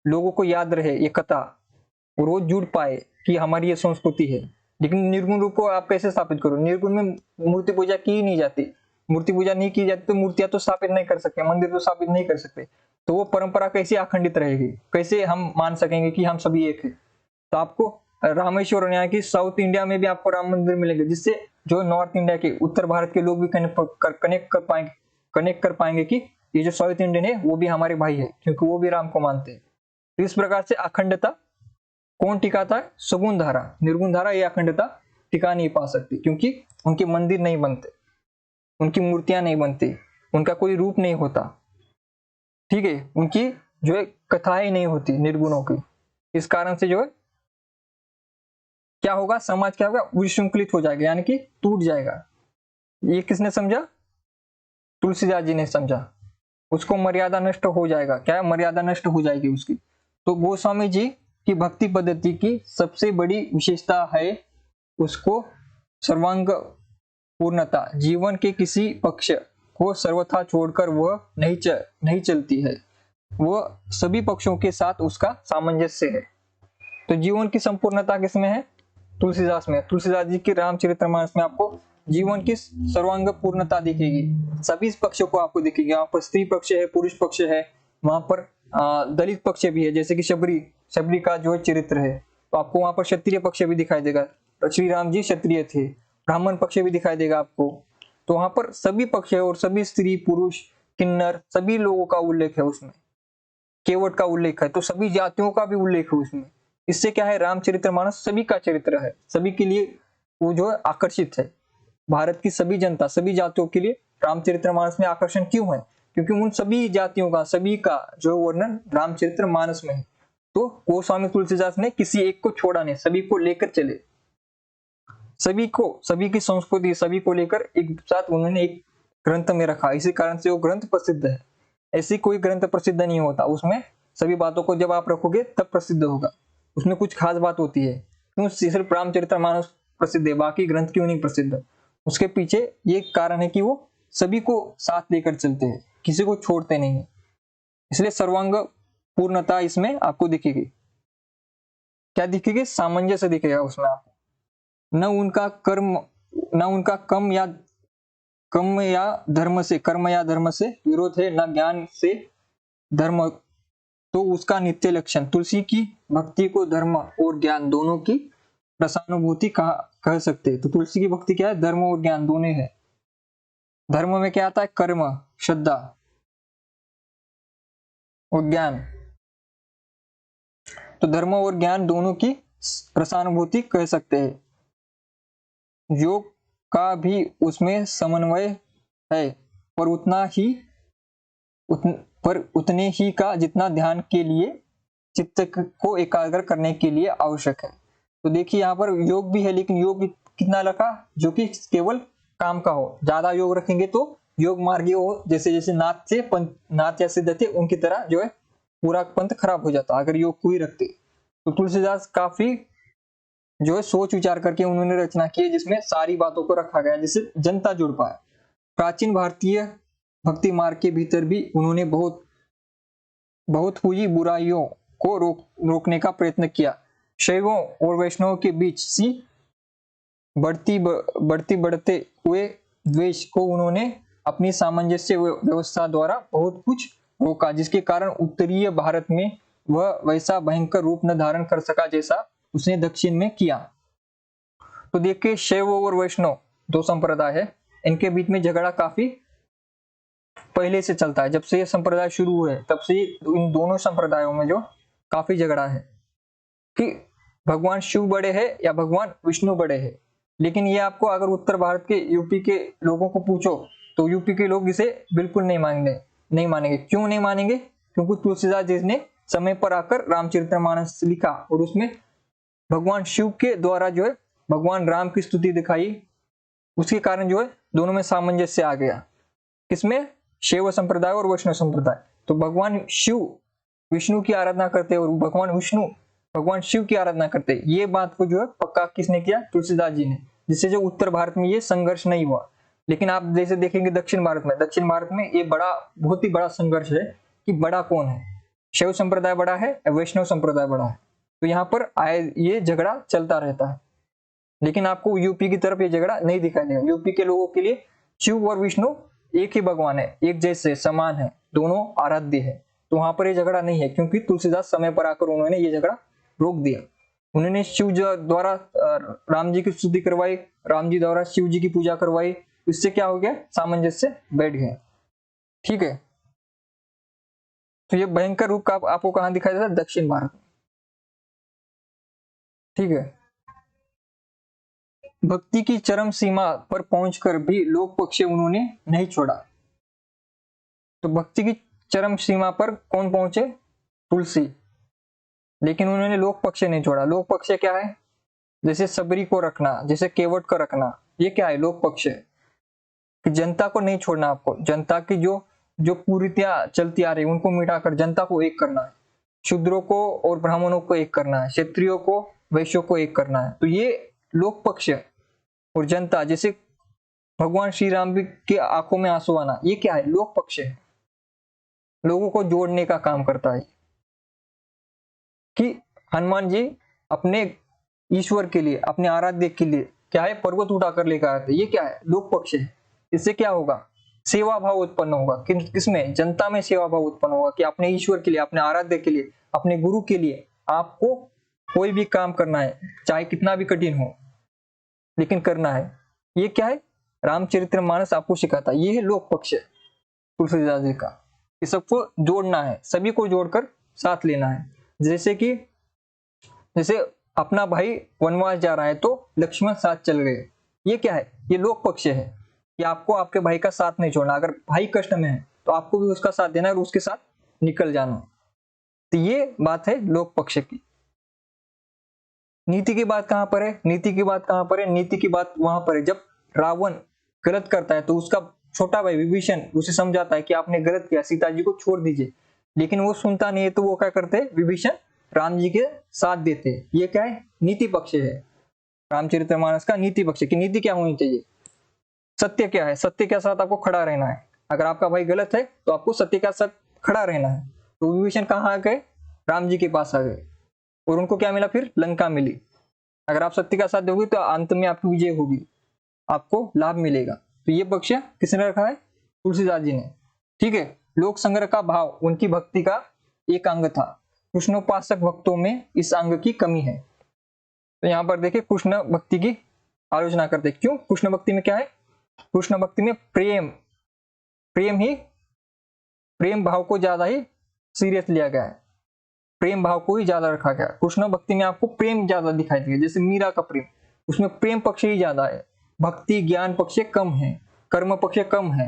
लोगों को याद रहे ये कथा और वो जुड़ पाए कि हमारी ये संस्कृति है। लेकिन निर्गुण रूप को आप कैसे स्थापित करो, निर्गुण में मूर्ति पूजा की नहीं जाती, मूर्ति पूजा नहीं की जाती तो मूर्तियां तो स्थापित नहीं कर सकते, मंदिर तो स्थापित नहीं कर सकते। तो वो परंपरा कैसे अखंडित रहेगी, कैसे हम मान सकेंगे कि हम सभी एक है। तो आपको रामेश्वर यानी कि साउथ इंडिया में भी आपको राम मंदिर मिलेंगे, जिससे जो नॉर्थ इंडिया के, उत्तर भारत के लोग भी कनेक्ट कर पाएंगे कि ये जो साउथ इंडियन है वो भी हमारे भाई है, क्योंकि वो भी राम को मानते हैं। तो इस प्रकार से अखंडता कौन टिकाता है? सगुण धारा। निर्गुण धारा ये अखंडता टिका नहीं पा सकती, क्योंकि उनके मंदिर नहीं बनते, उनकी मूर्तियां नहीं बनती, उनका कोई रूप नहीं होता, ठीक है, उनकी जो है कथाएं नहीं होती निर्गुणों की। इस कारण से जो है क्या होगा, समाज क्या होगा, विशृंखलित हो जाएगा, यानी कि टूट जाएगा। ये किसने समझा? तुलसीदास जी ने समझा। उसको मर्यादा नष्ट हो जाएगा, क्या है, मर्यादा नष्ट हो जाएगी उसकी। तो गोस्वामी जी की भक्ति पद्धति की सबसे बड़ी विशेषता है उसको सर्वांग पूर्णता। जीवन के किसी पक्ष को सर्वथा छोड़कर वह नहीं चलती है, वह सभी पक्षों के साथ उसका सामंजस्य है। तो जीवन की संपूर्णता किसमें है? तुलसीदास में। तुलसीदास जी के रामचरितमानस में आपको जीवन की सर्वांग पूर्णता दिखेगी, सभी पक्षों को आपको दिखेगी। वहां पर स्त्री पक्ष है, पुरुष पक्ष है, वहां पर दलित पक्ष भी है, जैसे कि शबरी का जो चरित्र है, तो आपको वहां पर क्षत्रिय पक्ष भी दिखाई देगा। श्री राम जी क्षत्रिय थे। ब्राह्मण पक्ष भी दिखाई देगा आपको। तो वहां पर सभी पक्ष है और सभी स्त्री पुरुष किन्नर सभी लोगों का उल्लेख है उसमें, केवट का उल्लेख है, तो सभी जातियों का भी उल्लेख है उसमें। इससे क्या है, रामचरितमानस सभी का चरित्र है, सभी के लिए वो जो है आकर्षित है। भारत की सभी जनता, सभी जातियों के लिए रामचरितमानस में आकर्षण क्यों है? क्योंकि उन सभी जातियों का, सभी का जो वर्णन रामचरितमानस में है। तो गोस्वामी तुलसीदास ने किसी एक को छोड़ा नहीं, सभी को लेकर चले, सभी को, सभी की संस्कृति, सभी को लेकर एक साथ उन्होंने एक ग्रंथ में रखा। इसी कारण से वो ग्रंथ प्रसिद्ध है। ऐसी कोई ग्रंथ प्रसिद्ध नहीं होता, उसमें सभी बातों को जब आप रखोगे तब प्रसिद्ध होगा। उसमें कुछ खास बात होती है, क्यों सिर्फ रामचरितमानस प्रसिद्ध है, बाकी ग्रंथ क्यों नहीं प्रसिद्ध? उसके पीछे ये कारण है कि वो सभी को साथ लेकर चलते हैं, किसी को छोड़ते नहीं है, इसलिए सर्वांग पूर्णता इसमें आपको दिखेगी। क्या दिखेगी? सामंजस्य दिखेगा उसमें आपको। न उनका कर्म या धर्म से विरोध है, न ज्ञान से धर्म, तो उसका नित्य लक्षण। तुलसी की भक्ति को धर्म और ज्ञान दोनों की रसानुभूति कह सकते हैं। तो तुलसी की भक्ति क्या है? धर्म और ज्ञान दोनों है। धर्म में क्या आता है? कर्म, श्रद्धा और ज्ञान। तो धर्म और ज्ञान दोनों की रसानुभूति कह सकते हैं। योग का भी उसमें समन्वय है, पर उतने ही का जितना ध्यान के लिए चित्त को एकाग्र करने के लिए आवश्यक है। तो देखिए यहाँ पर योग भी है, लेकिन योग कितना रखा? जो कि केवल काम का हो। ज्यादा योग रखेंगे तो योग मार्गी हो, जैसे जैसे नाथ या सिद्ध थे उनकी तरह जो है पूरा पंथ खराब हो जाता अगर योग को ही रखते। तो तुलसीदास काफी जो है सोच विचार करके उन्होंने रचना की है, जिसमें सारी बातों को रखा गया जिससे जनता जुड़ पाए। प्राचीन भारतीय भक्ति मार्ग के भीतर भी उन्होंने बहुत हुई बुराइयों को रोकने का प्रयत्न किया। शैवों और वैष्णवों के बीच सी बढ़ते हुए द्वेष को उन्होंने अपनी सामंजस्य व्यवस्था द्वारा बहुत कुछ रोका, जिसके कारण उत्तरीय भारत में वह वैसा भयंकर रूप न धारण कर सका जैसा उसने दक्षिण में किया। तो देखिए शैव और वैष्णव दो संप्रदाय है, इनके बीच में झगड़ा काफी पहले से चलता है। जब से ये संप्रदाय शुरू हुए तब से इन दोनों संप्रदायों में जो काफी झगड़ा है कि भगवान शिव बड़े हैं या भगवान विष्णु बड़े हैं। लेकिन ये आपको अगर उत्तर भारत के यूपी के लोगों को पूछो तो यूपी के लोग इसे बिल्कुल नहीं मानेंगे। क्यों नहीं मानेंगे? क्योंकि तुलसीदास जी ने समय पर आकर रामचरितमानस लिखा और उसमें भगवान शिव के द्वारा जो है भगवान राम की स्तुति दिखाई, उसके कारण जो है दोनों में सामंजस्य आ गया। किसमें? शैव संप्रदाय और वैष्णव संप्रदाय। तो भगवान शिव विष्णु की आराधना करते और भगवान विष्णु भगवान शिव की आराधना करते। ये बात को जो है पक्का किसने किया? तुलसीदास जी ने, जिससे जो उत्तर भारत में ये संघर्ष नहीं हुआ। लेकिन आप जैसे देखेंगे दक्षिण भारत में ये बहुत ही बड़ा संघर्ष है कि बड़ा कौन है, शैव संप्रदाय बड़ा है या वैष्णव संप्रदाय बड़ा है। तो यहाँ पर ये झगड़ा चलता रहता है। लेकिन आपको यूपी की तरफ ये झगड़ा नहीं दिखाई देगा। यूपी के लोगों के लिए शिव और विष्णु एक ही भगवान है, एक जैसे समान है, दोनों आराध्य है। तो वहां पर ये झगड़ा नहीं है, क्योंकि तुलसीदास समय पर आकर उन्होंने ये झगड़ा रोक दिया। उन्होंने शिव द्वारा राम जी की स्तुति करवाई, राम जी द्वारा शिव जी की पूजा करवाई। इससे क्या हो गया? सामंजस्य बैठ गया। ठीक है। तो ये भयंकर रूप का आपको कहाँ दिखाई देता है? दक्षिण भारत में। ठीक है। भक्ति की चरम सीमा पर पहुंचकर भी लोक पक्ष उन्होंने नहीं छोड़ा। तो भक्ति की चरम सीमा पर कौन पहुंचे? तुलसी। लेकिन उन्होंने लोक पक्ष नहीं छोड़ा। लोक पक्ष क्या है? जैसे सबरी को रखना, जैसे केवट को रखना, ये क्या है? लोक पक्ष है कि जनता को नहीं छोड़ना। आपको जनता की जो जो कुरीतियां चलती आ रही उनको मिटाकर जनता को एक करना है। शूद्रों को और ब्राह्मणों को एक करना है, क्षत्रियों को वैश्यों को एक करना है। तो ये लोक पक्ष है। और जनता, जैसे भगवान श्री राम की आंखों में आंसू आना, ये क्या है? लोक पक्ष है। लोगों को जोड़ने का काम करता है। कि हनुमान जी अपने ईश्वर के लिए, अपने आराध्य के लिए क्या है? पर्वत उठाकर लेकर आए थे। ये क्या है? लोक पक्ष है। इससे क्या होगा? सेवा भाव उत्पन्न होगा। किसमें? जनता में सेवा भाव उत्पन्न होगा कि अपने ईश्वर के लिए, अपने आराध्य के लिए, अपने गुरु के लिए आपको कोई भी काम करना है, चाहे कितना भी कठिन हो, लेकिन करना है। ये क्या है? रामचरितमानस आपको सिखाता है। ये है लोक पक्ष तुलसीदास जी का, कि सबको जोड़ना है, सभी को जोड़कर साथ लेना है। जैसे अपना भाई वनवास जा रहा है तो लक्ष्मण साथ चल गए। ये क्या है? ये लोक पक्ष है कि आपको आपके भाई का साथ नहीं छोड़ना। अगर भाई कष्ट में है तो आपको भी उसका साथ देना है और उसके साथ निकल जाना। तो ये बात है लोक पक्ष की। नीति की बात कहां पर है? नीति की बात कहां पर है? नीति की बात वहां पर है जब रावण गलत करता है तो उसका छोटा भाई विभीषण उसे समझाता है कि आपने गलत किया, सीता जी को छोड़ दीजिए। लेकिन वो सुनता नहीं है तो वो क्या करते हैं? विभीषण राम जी के साथ देते हैं। ये क्या है? नीति पक्ष है। रामचरितमानस का नीति पक्ष की नीति क्या होनी चाहिए? सत्य क्या है? सत्य के साथ आपको खड़ा रहना है। अगर आपका भाई गलत है तो आपको सत्य के साथ खड़ा रहना है। तो विभीषण कहाँ आ गए? राम जी के पास आ गए और उनको क्या मिला? फिर लंका मिली। अगर आप सत्य का साथ दोगे तो अंत में आपकी विजय होगी, आपको लाभ मिलेगा। तो ये पक्ष किसने रखा है? तुलसीदास जी ने। ठीक है। लोक संग्रह का भाव उनकी भक्ति का एक अंग था। कृष्णोपासक भक्तों में इस अंग की कमी है। तो यहाँ पर देखिए कृष्ण भक्ति की आलोचना करते। क्यों? कृष्ण भक्ति में क्या है? कृष्ण भक्ति में प्रेम भाव को ज्यादा ही सीरियस लिया गया है। प्रेम भाव को ही ज्यादा रखा गया। कृष्ण भक्ति में आपको प्रेम ज्यादा दिखाई देगा। जैसे मीरा का प्रेम, उसमें प्रेम पक्ष ही ज्यादा है, भक्ति ज्ञान पक्ष कम है, कर्म पक्ष कम है।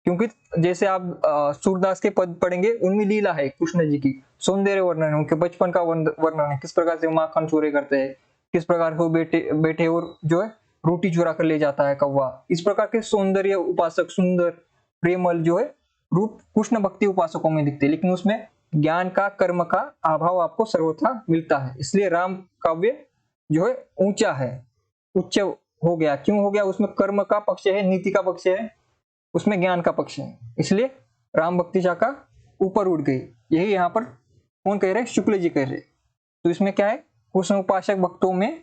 क्योंकि जैसे आप सूरदास के पद पढ़ेंगे उनमें लीला है कृष्ण जी की, सौंदर्य वर्णन है, उनके बचपन का वर्णन है, किस प्रकार से माखन चोरी करते हैं, किस प्रकार से वो बेटे और जो है रोटी चुरा कर ले जाता है कौवा। इस प्रकार के सौंदर्य उपासक, सुंदर प्रेमल जो है रूप कृष्ण भक्ति उपासकों में दिखते हैं। लेकिन उसमें ज्ञान का, कर्म का अभाव आपको सर्वथा मिलता है। इसलिए राम काव्य जो है ऊंचा है, उच्च हो गया। क्यों हो गया? उसमें कर्म का पक्ष है, नीति का पक्ष है, उसमें ज्ञान का पक्ष है। इसलिए राम भक्ति शाखा ऊपर उठ गई। यही यहाँ पर कौन कह रहे? शुक्ल जी कह रहे। तो इसमें क्या है? कृष्ण उपासक भक्तों में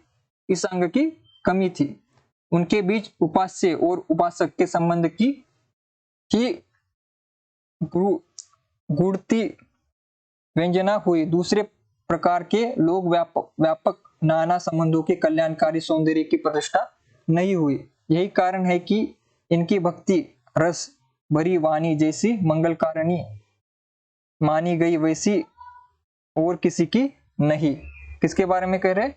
इस अंग की कमी थी। उनके बीच उपास्य और उपासक के संबंध की गुड़ती व्यंजना हुई। दूसरे प्रकार के लोग व्यापक नाना संबंधों के कल्याणकारी सौंदर्य की प्रतिष्ठा नहीं हुई। यही कारण है कि इनकी भक्ति रस भरी वाणी जैसी मंगलकारिणी मानी गई, वैसी और किसी की नहीं। किसके बारे में कह रहे?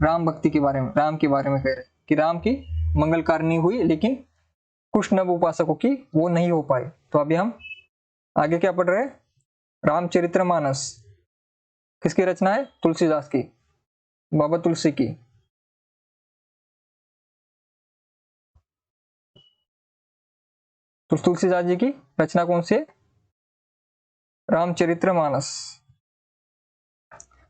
राम भक्ति के बारे में, राम के बारे में कह रहे कि राम की मंगलकारिणी हुई लेकिन कृष्ण उपासकों की वो नहीं हो पाई। तो अभी हम आगे क्या पढ़ रहे हैं? रामचरितमानस किसकी रचना है? तुलसीदास की, बाबा तुलसी की। तो तुलसीदास जी की रचना कौन सी है? रामचरितमानस।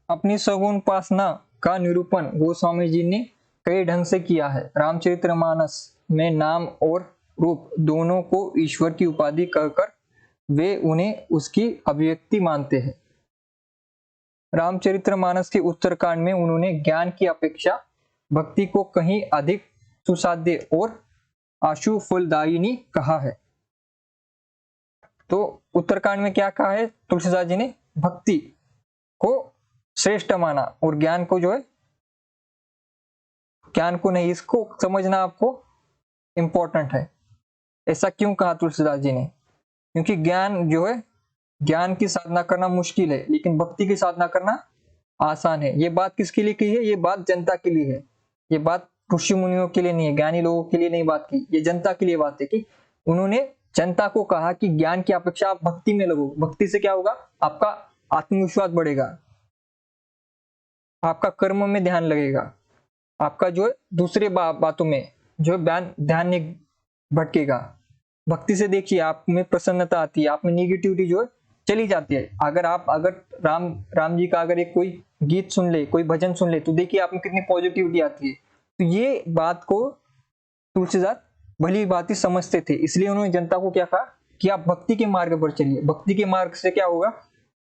अपनी सगुण उपासना का निरूपण गोस्वामी जी ने कई ढंग से किया है। रामचरितमानस में नाम और रूप दोनों को ईश्वर की उपाधि कहकर वे उन्हें उसकी अभिव्यक्ति मानते हैं। रामचरितमानस के उत्तरकांड में उन्होंने ज्ञान की अपेक्षा भक्ति को कहीं अधिक सुसाध्य और आशु फलदायिनी कहा है। तो उत्तरकांड में क्या कहा है तुलसीदास जी ने? भक्ति को श्रेष्ठ माना और ज्ञान को जो है, ज्ञान को नहीं, इसको समझना आपको इंपॉर्टेंट है। ऐसा क्यों कहा तुलसीदास जी ने? क्योंकि ज्ञान जो है ज्ञान की साधना करना मुश्किल है लेकिन भक्ति की साधना करना आसान है। ये बात किसके लिए की है? ये बात जनता के लिए है। ये बात ऋषि मुनियों के लिए नहीं है, ज्ञानी लोगों के लिए नहीं बात की, ये जनता के लिए बात है कि उन्होंने जनता को कहा कि ज्ञान की अपेक्षा आप भक्ति में लगो। भक्ति से क्या होगा? आपका आत्मविश्वास बढ़ेगा, आपका कर्म में ध्यान लगेगा, आपका जो है दूसरे बातों में जो ध्यान नहीं भटकेगा। भक्ति से देखिए आप में प्रसन्नता आती है, आप में निगेटिविटी जो है चली जाती है। अगर राम जी का अगर एक कोई गीत सुन ले, कोई भजन सुन ले, तो देखिए आप में कितनी पॉजिटिविटी आती है। तो ये बात को तुलसीदास भली भांति समझते थे, इसलिए उन्होंने जनता को क्या कहा कि आप भक्ति के मार्ग पर चलिए। भक्ति के मार्ग से क्या होगा?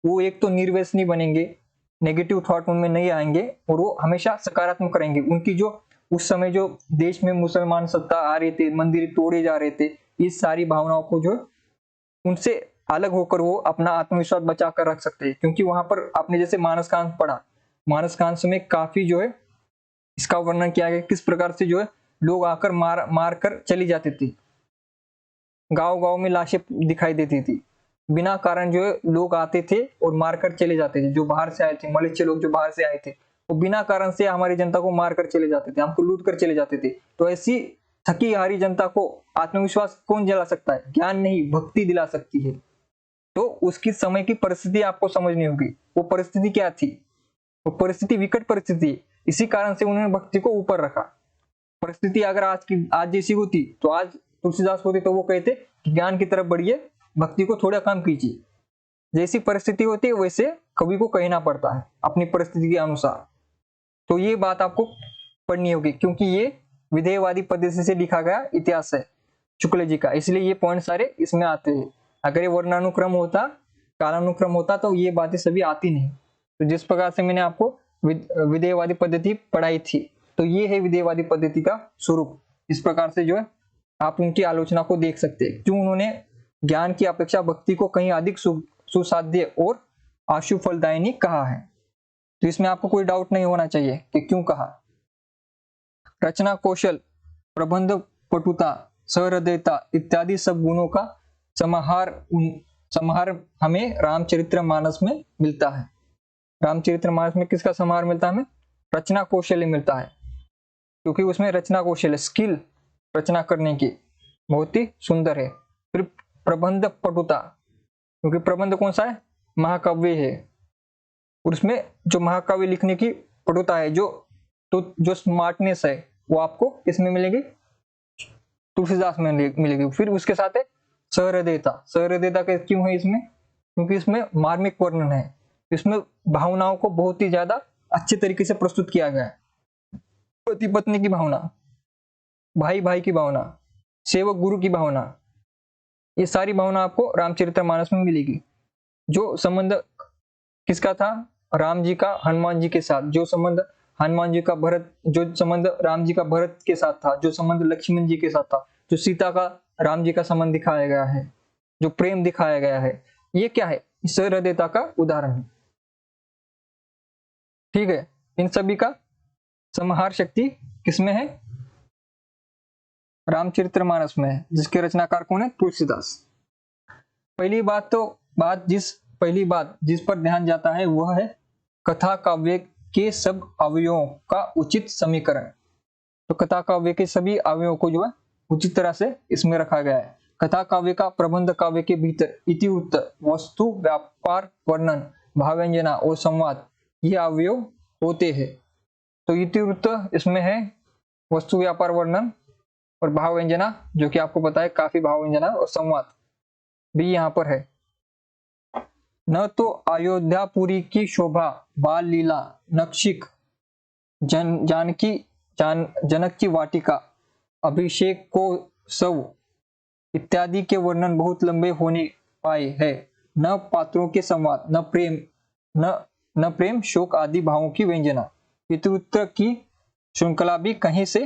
वो एक तो निर्व्यसनी बनेंगे, नेगेटिव थॉट उनमें नहीं आएंगे और वो हमेशा सकारात्मक रहेंगे। उनकी जो उस समय जो देश में मुसलमान सत्ता आ रहे थे, मंदिर तोड़े जा रहे थे, इस सारी भावनाओं को जो उनसे अलग होकर वो अपना आत्मविश्वास बचा कर रख सकते हैं। क्योंकि वहां पर आपने जैसे मानसकांत पढ़ा, मानसकांत में काफी जो है इसका वर्णन किया गया किस प्रकार से जो है लोग आकर मार कर चली जाती थी। गांव गांव में लाशें दिखाई देती थी, बिना कारण जो है लोग आते थे और मारकर चले जाते थे। जो बाहर से आए थे, मलेच्छ लोग जो बाहर से आए थे, वो बिना कारण से हमारी जनता को मारकर चले जाते थे, हमको लूट कर चले जाते थे। तो ऐसी थकी हारी जनता को आत्मविश्वास कौन दिला सकता है? ज्ञान नहीं, भक्ति दिला सकती है। तो उसकी समय की परिस्थिति आपको समझनी होगी। वो परिस्थिति क्या थी? वो परिस्थिति विकट परिस्थिति, इसी कारण से उन्होंने भक्ति को ऊपर रखा। परिस्थिति अगर आज जैसी होती तो आज तुलसीदास होते तो वो कहते कि ज्ञान की तरफ बढ़िए, भक्ति को थोड़ा कम कीजिए। जैसी परिस्थिति होती है वैसे कवि को कहना पड़ता है अपनी परिस्थिति के अनुसार। तो ये बात आपको पढ़नी होगी, क्योंकि ये विधेयवादी पद्धति से लिखा गया इतिहास है शुक्ल जी का, इसलिए ये पॉइंट सारे इसमें आते हैं। अगर ये वर्णानुक्रम होता, कालानुक्रम होता, तो ये बातें सभी आती नहीं। तो जिस प्रकार से मैंने आपको विधेयवादी पद्धति पढ़ाई थी, तो ये है विधेयवादी पद्धति का स्वरूप। इस प्रकार से जो है आप उनकी आलोचना को देख सकते हैं, क्यों उन्होंने ज्ञान की अपेक्षा भक्ति को कहीं अधिक सुसाध्य और आशु फलदायिनी कहा है। तो इसमें आपको कोई डाउट नहीं होना चाहिए कि क्यों कहा। रचना कौशल, प्रबंध पटुता, सहृदयता इत्यादि सब गुणों का समाहार हमें रामचरितमानस में मिलता है। रामचरितमानस में किसका समाहार मिलता है? हमें रचना कौशल्य मिलता है, क्योंकि उसमें रचना कौशल्य, स्किल रचना करने की बहुत ही सुंदर है। फिर प्रबंध पटुता, क्योंकि प्रबंध कौन सा है? महाकाव्य है, और उसमें जो महाकाव्य लिखने की पटुता है, जो स्मार्टनेस है, वो आपको किसमें मिलेगी? तुलसीदास में मिलेगी। फिर उसके साथ है सहृदयता। सहृदयता क्यों है इसमें? क्योंकि इसमें मार्मिक वर्णन है, इसमें भावनाओं को बहुत ही ज्यादा अच्छे तरीके से प्रस्तुत किया गया है। पति पत्नी की भावना, भाई भाई की भावना, सेवक गुरु की भावना, ये सारी भावना आपको रामचरितमानस में मिलेगी। जो संबंध किसका था? राम जी का हनुमान जी के साथ, जो संबंध हनुमान जी का जो संबंध राम जी का भरत के साथ था, जो संबंध लक्ष्मण जी के साथ था, जो सीता का राम जी का संबंध दिखाया गया है, जो प्रेम दिखाया गया है, ये क्या है? सहृदयता का उदाहरण है। ठीक है, इन सभी का समाहार शक्ति किसमें है? रामचरितमानस में है, जिसके रचनाकार कौन है? तुलसीदास। पहली बात जिस पर ध्यान जाता है वह है कथा काव्य के सब अवयवों का उचित समीकरण। तो कथा काव्य के सभी अवयवों को जो है उचित तरह से इसमें रखा गया है। कथा काव्य का प्रबंध काव्य के भीतर इतिवृत्त, वस्तु व्यापार वर्णन, भावव्यंजना और संवाद, ये अवयव होते हैं। तो इतिवृत्त इसमें है, वस्तु व्यापार वर्णन और भावव्यंजना, जो कि आपको पता है काफी भावव्यंजना, और संवाद भी यहाँ पर है। न तो अयोध्यापुरी की शोभा, बाल लीला, नक्षिक, जनक की वाटिका, अभिषेक को सव इत्यादि के वर्णन बहुत लंबे होने पाए है। न पात्रों के संवाद, न प्रेम शोक आदि भावों की व्यंजना। इतिवृत्त की श्रृंखला भी कहीं से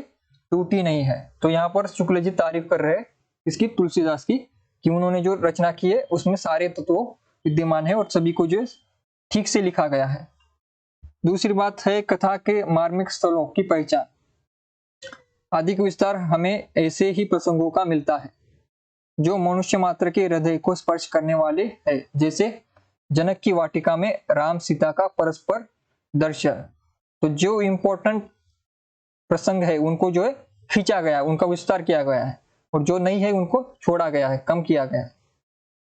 टूटी नहीं है। तो यहाँ पर शुक्ल जी तारीफ कर रहे हैं इसकी, तुलसीदास की, कि उन्होंने जो रचना की है उसमें सारे तत्व विद्यमान है और सभी को जो ठीक से लिखा गया है। दूसरी बात है कथा के मार्मिक स्थलों की पहचान। अधिक विस्तार हमें ऐसे ही प्रसंगों का मिलता है जो मनुष्य मात्र के हृदय को स्पर्श करने वाले हैं, जैसे जनक की वाटिका में राम सीता का परस्पर दर्शन। तो जो इम्पोर्टेंट प्रसंग है उनको जो है खींचा गया है, उनका विस्तार किया गया है, और जो नहीं है उनको छोड़ा गया है, कम किया गया है।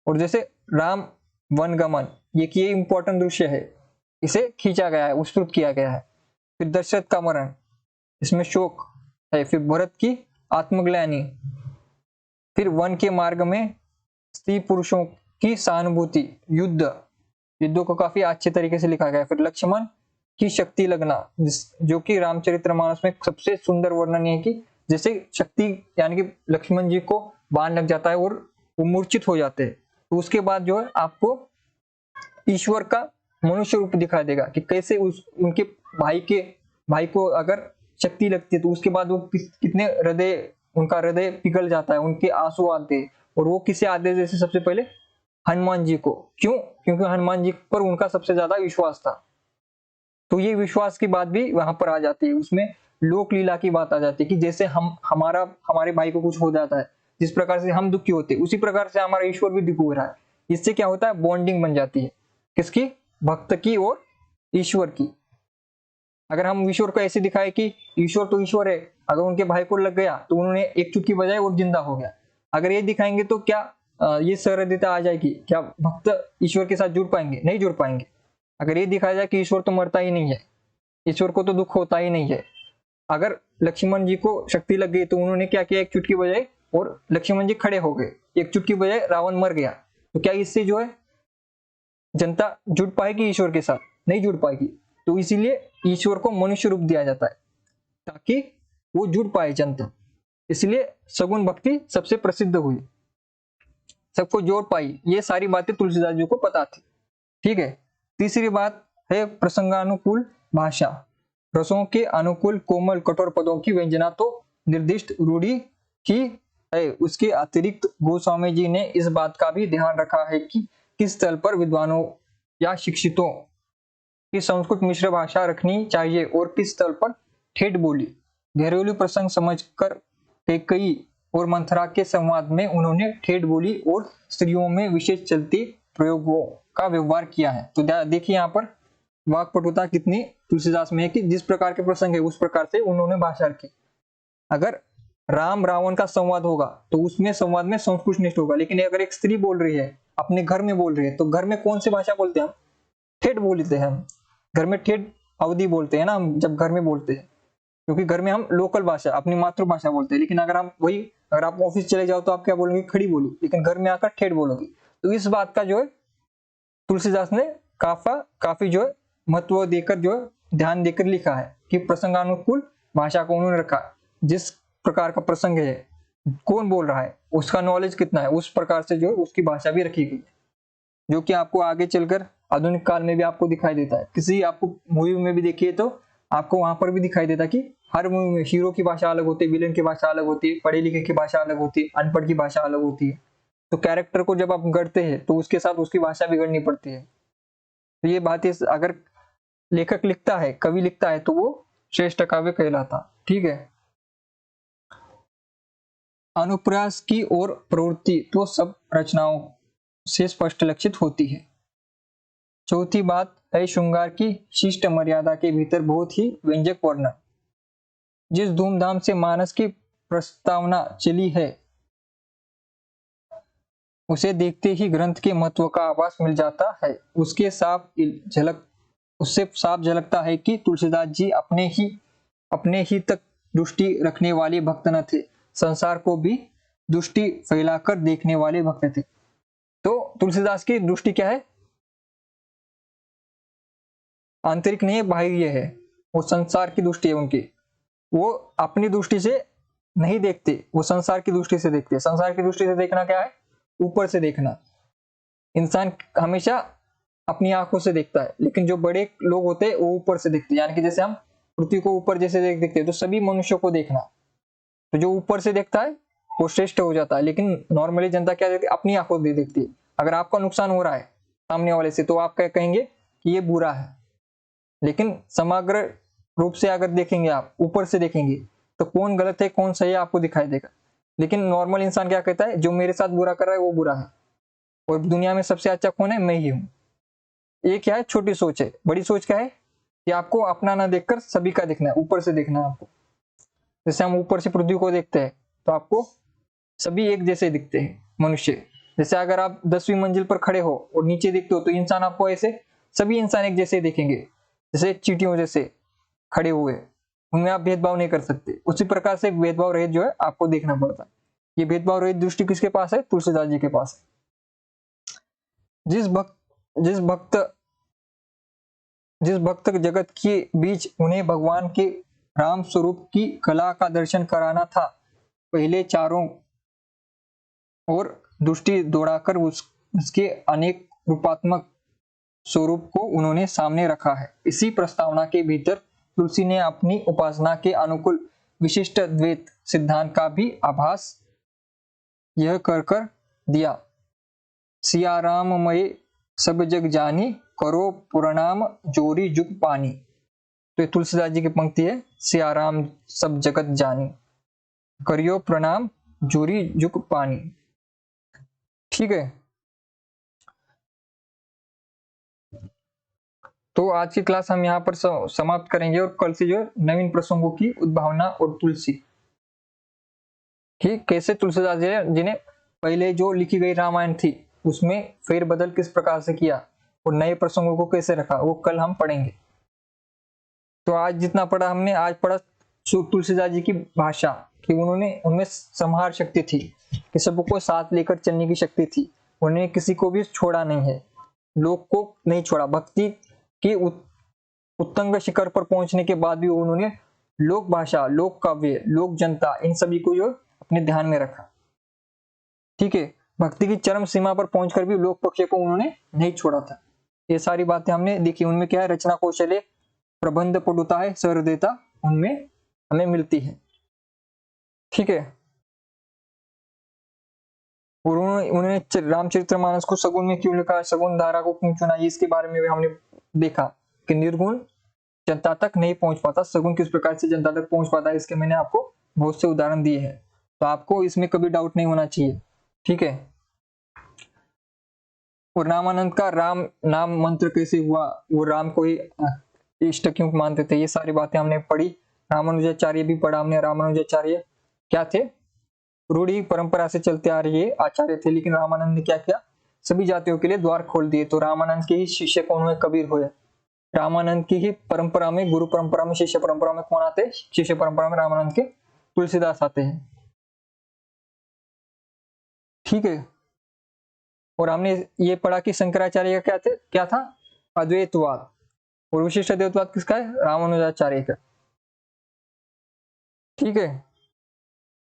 और जैसे राम वनगमन, ये इंपॉर्टेंट दृश्य है, इसे खींचा गया है, विस्तृत किया गया है। फिर दशरथ का मरण, इसमें शोक है। फिर भरत की आत्मग्लानि, फिर वन के मार्ग में स्त्री पुरुषों की सहानुभूति, युद्धों को काफी अच्छे तरीके से लिखा गया है। फिर लक्ष्मण की शक्ति लगना, जो कि रामचरितमानस में सबसे सुंदर वर्णन है कि जैसे शक्ति यानी कि लक्ष्मण जी को बाण लग जाता है और वो मूर्छित हो जाते हैं, तो उसके बाद जो है आपको ईश्वर का मनुष्य रूप दिखाई देगा कि कैसे उनके भाई को अगर शक्ति लगती है तो उसके बाद वो कितने उनका हृदय पिघल जाता है, उनके आंसू आते हैं, और वो किसे आते हैं? जैसे सबसे पहले हनुमान जी को। क्यों? क्योंकि हनुमान जी पर उनका सबसे ज्यादा विश्वास था। तो ये विश्वास की बात भी वहां पर आ जाती है, उसमें लोक लीला की बात आ जाती है कि जैसे हमारे भाई को कुछ हो जाता है, जिस प्रकार से हम दुखी होते हैं, उसी प्रकार से हमारा ईश्वर भी दुखी हो रहा है। इससे क्या होता है? बॉन्डिंग बन जाती है। किसकी? भक्त की और ईश्वर की। अगर हम ईश्वर को ऐसे दिखाए कि ईश्वर तो ईश्वर है, अगर उनके भाई को लग गया तो उन्होंने एक चुटकी बजाई और जिंदा हो गया। अगर ये दिखाएंगे तो क्या ये सहृदयता आ जाएगी? क्या भक्त ईश्वर के साथ जुड़ पाएंगे? नहीं जुड़ पाएंगे। अगर ये दिखाया जाए कि ईश्वर तो मरता ही नहीं है, ईश्वर को तो दुख होता ही नहीं है। अगर लक्ष्मण जी को शक्ति लग गई तो उन्होंने क्या किया? एक चुटकी बजाई और लक्ष्मण जी खड़े हो गए। एक चुटकी बजाई, रावण मर गया। तो क्या इससे जो है जनता जुड़ पाएगी ईश्वर के साथ? नहीं जुड़ पाएगी। तो इसीलिए ईश्वर को मनुष्य रूप दिया जाता है ताकि वो जुड़ पाए जनता। इसलिए सगुण भक्ति सबसे प्रसिद्ध हुई, सबको जोड़ पाई। ये सारी बातें तुलसीदास जी को पता थी। ठीक है। तीसरी बात है प्रसंगानुकूल भाषा। रसों के अनुकूल कोमल कठोर पदों की व्यंजना तो निर्दिष्ट रूढ़ी ही है। उसके अतिरिक्त गोस्वामी जी ने इस बात का भी ध्यान रखा है कि किस तल पर विद्वानों या शिक्षितों की संस्कृत मिश्र भाषा रखनी चाहिए और किस तल पर ठेठ बोली। घरेलू प्रसंग समझकर कैकेयी और मंथरा के संवाद में उन्होंने ठेठ बोली और स्त्रियों में विशेष चलती प्रयोगों का व्यवहार किया है। तो देखिए यहाँ पर वाक्पटुता कितनी तुलसीदास में है कि जिस प्रकार के प्रसंग है उस प्रकार से उन्होंने भाषा रखी। अगर राम रावण का संवाद होगा तो उसमें संवाद में संस्कृत निष्ठ होगा, लेकिन अगर एक स्त्री बोल रही है, अपने घर में बोल रही है, तो घर में कौन सी भाषा बोलते हैं? हम ठेठ बोलते हैं। हम घर में ठेठ अवधि बोलते हैं ना, हम जब घर में बोलते हैं, क्योंकि घर में हम लोकल भाषा अपनी मातृभाषा बोलते हैं। लेकिन अगर आप ऑफिस चले जाओ तो आप क्या बोलेंगे? खड़ी बोली। लेकिन घर में आकर ठेठ बोलोगे। तो इस बात का जो है तुलसीदास ने काफी जो है महत्व देकर जो है ध्यान देकर लिखा है कि प्रसंगानुकूल भाषा को उन्होंने रखा। जिस प्रकार का प्रसंग है, कौन बोल रहा है, उसका नॉलेज कितना है, उस प्रकार से जो है उसकी भाषा भी रखी गई है, जो कि आपको आगे चलकर आधुनिक काल में भी आपको दिखाई देता है। किसी आपको मूवी में भी देखिए तो आपको वहां पर भी दिखाई देता कि हर मूवी में हीरो की भाषा अलग होती है, विलेन की भाषा अलग होती है, पढ़े लिखे की भाषा अलग होती है, अनपढ़ की भाषा अलग होती है। तो कैरेक्टर को जब आप गढ़ते हैं तो उसके साथ उसकी भाषा भी गढ़नी पड़ती है। तो ये बात अगर लेखक लिखता है, कवि लिखता है, तो वो श्रेष्ठ काव्य कहलाता। ठीक है। अनुप्रास की और प्रवृत्ति तो सब रचनाओं से स्पष्ट लक्षित होती है। चौथी बात है श्रृंगार की शिष्ट मर्यादा के भीतर बहुत ही व्यंजक वर्णन। जिस धूमधाम से मानस की प्रस्तावना चली है उसे देखते ही ग्रंथ के महत्व का आभास मिल जाता है। उससे साफ झलकता है कि तुलसीदास जी अपने ही तक दृष्टि रखने वाले भक्त न थे, संसार को भी दृष्टि फैलाकर देखने वाले भक्त थे। तो तुलसीदास की दृष्टि क्या है? आंतरिक नहीं है, बाह्य है। वो संसार की दृष्टि है उनकी। वो अपनी दृष्टि से नहीं देखते, वो संसार की दृष्टि से देखते। संसार की दृष्टि से देखना क्या है? ऊपर से देखना। इंसान हमेशा अपनी आंखों से देखता है, लेकिन जो बड़े लोग होते हैं वो ऊपर से देखते हैं। यानी कि जैसे हम पृथ्वी को ऊपर जैसे देखते हैं, तो सभी मनुष्यों को देखना, तो जो ऊपर से देखता है वो श्रेष्ठ हो जाता है। लेकिन नॉर्मली जनता क्या देखती है? अपनी आंखों से देखती है। अगर आपका नुकसान हो रहा है सामने वाले से तो आप क्या कहेंगे कि ये बुरा है। लेकिन समग्र रूप से अगर देखेंगे, आप ऊपर से देखेंगे, तो कौन गलत है कौन सही है आपको दिखाई देगा। लेकिन नॉर्मल इंसान क्या कहता है? जो मेरे साथ बुरा कर रहा है वो बुरा है, और दुनिया में सबसे अच्छा कौन है? मैं ही हूँ। ये क्या है, छोटी सोच है। बड़ी सोच क्या है कि आपको अपना ना देखकर सभी का देखना है, ऊपर से देखना है आपको। जैसे हम ऊपर से पृथ्वी को देखते हैं तो आपको सभी एक जैसे दिखते हैं मनुष्य। जैसे अगर आप 10वीं मंजिल पर खड़े हो और नीचे देखते हो तो इंसान आपको ऐसे सभी इंसान एक जैसे दिखेंगे, जैसे चींटियों जैसे खड़े हुए, उनमें आप भेदभाव नहीं कर सकते। उसी प्रकार से भेदभाव रहित जो है आपको देखना पड़ता है। ये भेदभाव रहित दृष्टि किसके पास है? तुलसीदास जी के पास है। जिस भक्त जगत के बीच उन्हें भगवान के राम स्वरूप की कला का दर्शन कराना था, पहले चारों और दृष्टि दौड़ाकर उसके अनेक रूपात्मक स्वरूप को उन्होंने सामने रखा है। इसी प्रस्तावना के भीतर तुलसी ने अपनी उपासना के अनुकूल विशिष्ट द्वैत सिद्धांत का भी आभास यह कर दिया। सिया राम मय सब जग जानी, करो प्रणाम जोरी जुग पानी। तो ये तुलसीदास जी की पंक्ति है, सिया राम सब जगत जानी, करियो प्रणाम जोरी जुग पानी। ठीक है, तो आज की क्लास हम यहाँ पर समाप्त करेंगे और कल से जो नवीन प्रसंगों की उद्भावना और तुलसी कि कैसे तुलसीदास जी ने पहले जो लिखी गई रामायण थी उसमें फेरबदल किस प्रकार से किया और नए प्रसंगों को कैसे रखा, वो कल हम पढ़ेंगे। तो आज जितना पढ़ा हमने, आज पढ़ा तुलसीदास जी की भाषा कि उनमें संहार शक्ति थी, कि सबको साथ लेकर चलने की शक्ति थी। उन्हें किसी को भी छोड़ा नहीं है, लोग को नहीं छोड़ा। भक्ति की उत्तुंग शिखर पर पहुंचने के बाद भी उन्होंने लोक भाषा, लोक काव्य, लोक जनता, इन सभी को जो अपने ध्यान में रखा। ठीक है, भक्ति की चरम सीमा पर पहुंचकर भी लोक पक्ष को उन्होंने नहीं छोड़ा था। ये सारी बातें हमने देखी। उनमें क्या है, रचना कौशल्य, प्रबंध पटुता है, सहृदयता उनमें हमें मिलती है। ठीक है, और उन्होंने रामचरितमानस को सगुन में क्यों लिखा, सगुन धारा को क्यों चुना, इसके बारे में भी हमने देखा कि निर्गुण जनता तक नहीं पहुंच पाता, सगुन किस प्रकार से जनता तक पहुंच पाता है। इसके मैंने आपको बहुत से उदाहरण दिए हैं, तो आपको इसमें कभी डाउट नहीं होना चाहिए। ठीक है, और रामानंद का राम नाम मंत्र कैसे हुआ, वो राम को ही इष्ट क्यों मानते थे, ये सारी बातें हमने पढ़ी। रामानुजाचार्य भी पढ़ा हमने। रामानुजाचार्य क्या थे? रूढ़ी परंपरा से चलते आ रही आचार्य थे, लेकिन रामानंद ने क्या किया, सभी जातियों के लिए द्वार खोल दिए। तो रामानंद के ही शिष्य कौन हुए? कबीर हुए। रामानंद की ही परंपरा में, गुरु परंपरा में, शिष्य परंपरा में कौन आते? शिष्य परंपरा में रामानंद के तुलसीदास आते हैं। ठीक है, और हमने ये पढ़ा कि शंकराचार्य का क्या था? अद्वैतवाद। और विशिष्ट अद्वैतवाद किसका है? रामानुजाचार्य का। ठीक है,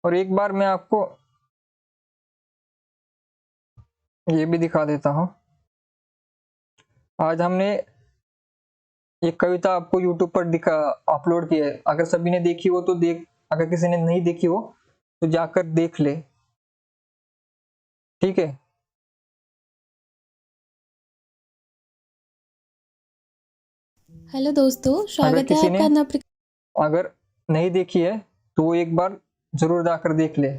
और एक बार मैं आपको ये भी दिखा देता हूं। आज हमने एक कविता आपको YouTube पर अपलोड की है। अगर सभी ने देखी हो तो अगर किसी ने नहीं देखी हो तो जाकर देख ले। ठीक है, हेलो दोस्तों, स्वागत है आपका अगर नहीं देखी है तो वो एक बार जरूर जाकर देख ले।